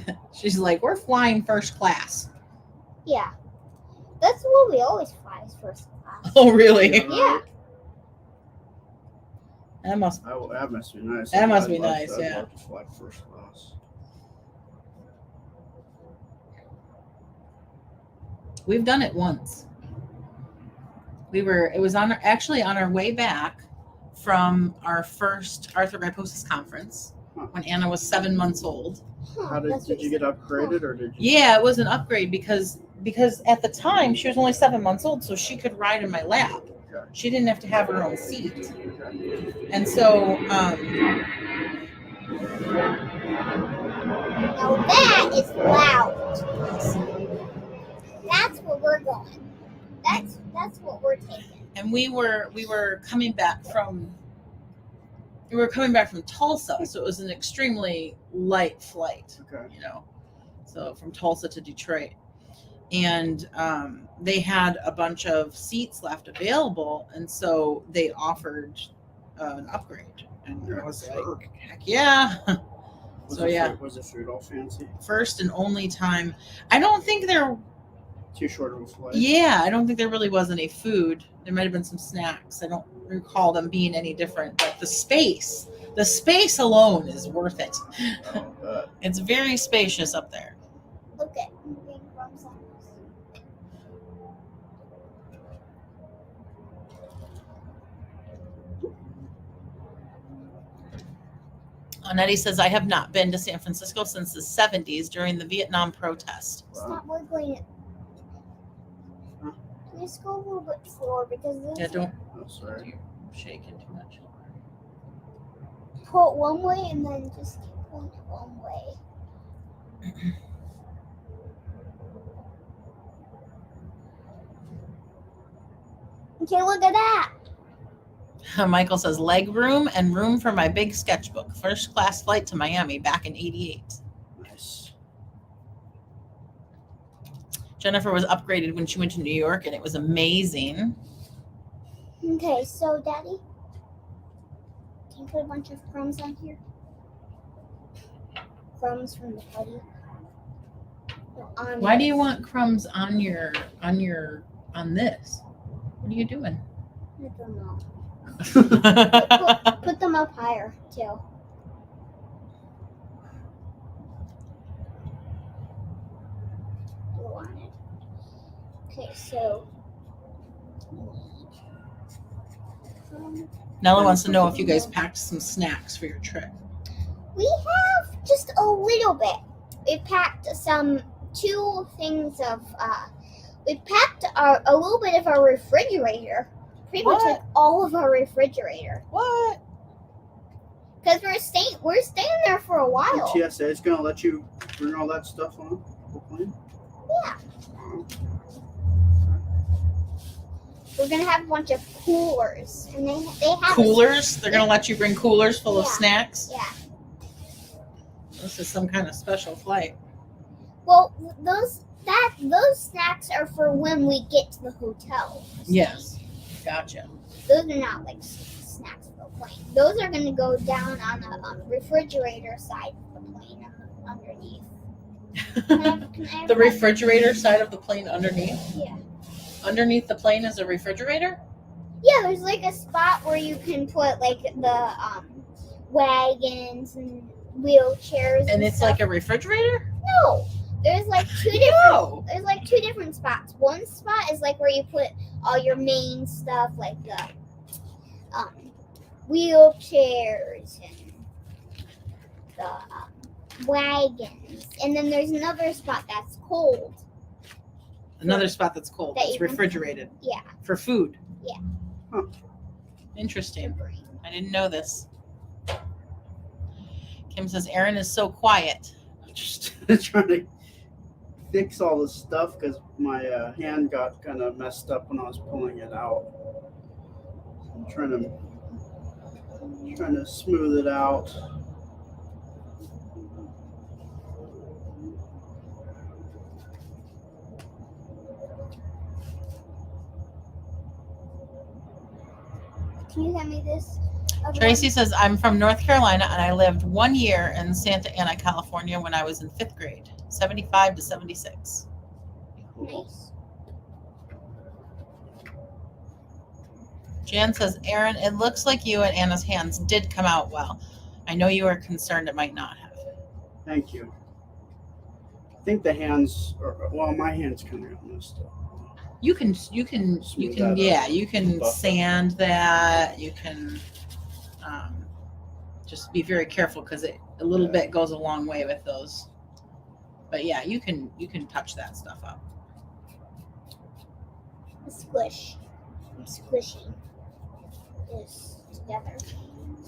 doing. She's like, we're flying first class. Yeah. That's what we always fly is first class. Oh, really? Yeah. That must. That must be nice. That must be I'd love nice, to- I'd yeah. love to fly first class. We've done it once. It was actually on our way back from our first arthrogryposis conference when Anna was 7 months old. How did you get upgraded, or did you? Yeah, it was an upgrade because at the time she was only 7 months old, so she could ride in my lap. Okay. She didn't have to have her own seat. Okay. And so Now that is loud. That's where we're going. That's what we're taking. and we were coming back from Tulsa, so it was an extremely light flight. Okay. So from Tulsa to Detroit, and they had a bunch of seats left available, and so they offered an upgrade, and I was like, heck yeah. Was the food all fancy? First and only time. I don't think there Too short of a flight. Yeah, I don't think there really was any food. There might have been some snacks. I don't recall them being any different, but the space alone is worth it. It's very spacious up there. Look at moving from size. Annette says, I have not been to San Francisco since the 70s during the Vietnam protest. Stop wiggling it. Please go a little bit slower because this Yeah, don't Oh, sorry. shake it too much. pull it one way and then just keep pulling it one way. Okay, look at that. Michael says, leg room and room for my big sketchbook. First class flight to Miami back in '88. Nice. Jennifer was upgraded when she went to New York, and it was amazing. Okay, so Daddy, can you put a bunch of crumbs on here? Crumbs from the putty. No, on Why do this. you want crumbs on this? What are you doing? I don't know. Put them up higher too. You want it. Okay, so. Nella wants to know if you guys packed some snacks for your trip. We have just a little bit. We packed two things of. We packed a little bit of our refrigerator. Pretty much like all of our refrigerator. What? Because we're staying there for a while. TSA is gonna let you bring all that stuff on the plane. Yeah. We're gonna have a bunch of coolers, and they have Coolers? They're gonna let you bring coolers full of Yeah. snacks? Yeah. This is some kind of special flight. Well, those snacks are for when we get to the hotel. Yes. Gotcha. Those are not like snacks for the plane. Those are going to go down on the refrigerator side of the plane underneath. Can I have The that? refrigerator side of the plane underneath? Yeah. Underneath the plane is a refrigerator? Yeah, there's like a spot where you can put like the wagons and wheelchairs. And it's stuff. like a refrigerator? No. There's like two different. No. There's like two different spots. One spot is like where you put all your main stuff, like the wheelchairs and the wagons. And then there's another spot that's cold. Another spot that's cold. That It's you can- refrigerated. Yeah. For food. Yeah. Huh. Interesting. I didn't know this. Kim says Aaron is so quiet. Just trying to fix all this stuff because my hand got kind of messed up when I was pulling it out. I'm trying to smooth it out. Can you send me this? other Tracy says, I'm from North Carolina and I lived 1 year in Santa Ana, California when I was in 5th grade, 75 to 76. one? Nice. Jan says, Aaron, it looks like you and Anna's hands did come out well. I know you were concerned it might not have. Thank you. I think the hands are, well, my hands kind of got messed up. You can, Smooth that out. yeah, you can Buff it. sand that. You can just be very careful because a little Yeah. bit goes a long way with those. But yeah, you can touch that stuff up. Squish. I'm squishing this together.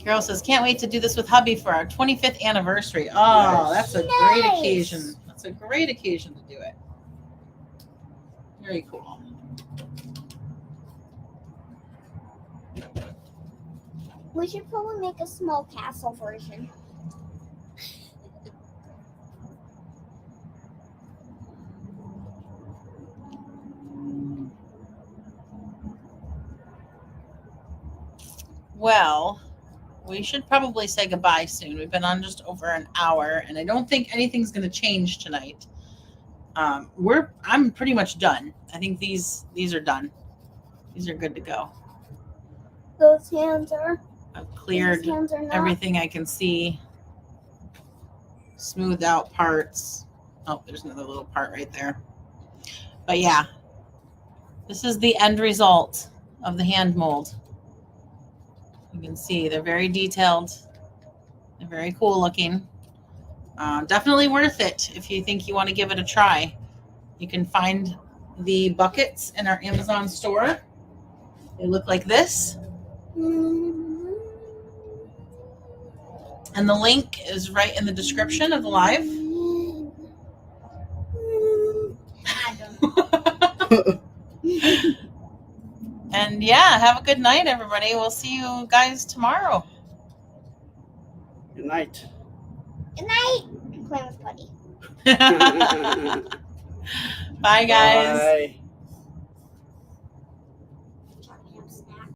Carol says, can't wait to do this with hubby for our 25th anniversary. Oh, Nice. that's a great Nice. occasion. That's a great occasion to do it. Very cool. We should probably make a small castle version. Well, we should probably say goodbye soon. We've been on just over an hour, and I don't think anything's going to change tonight. I'm pretty much done. I think these are done. These are good to go. Those hands are. I've cleared These hands are not. everything I can see. Smoothed out parts. Oh, there's another little part right there. But yeah, this is the end result of the hand mold. You can see they're very detailed. They're very cool looking. Definitely worth it if you think you want to give it a try. You can find the buckets in our Amazon store. They look like this. And the link is right in the description of the live. I don't know. And yeah, have a good night, everybody. We'll see you guys tomorrow. Good night. Good night. I'm playing with Putty. Bye, guys. Bye.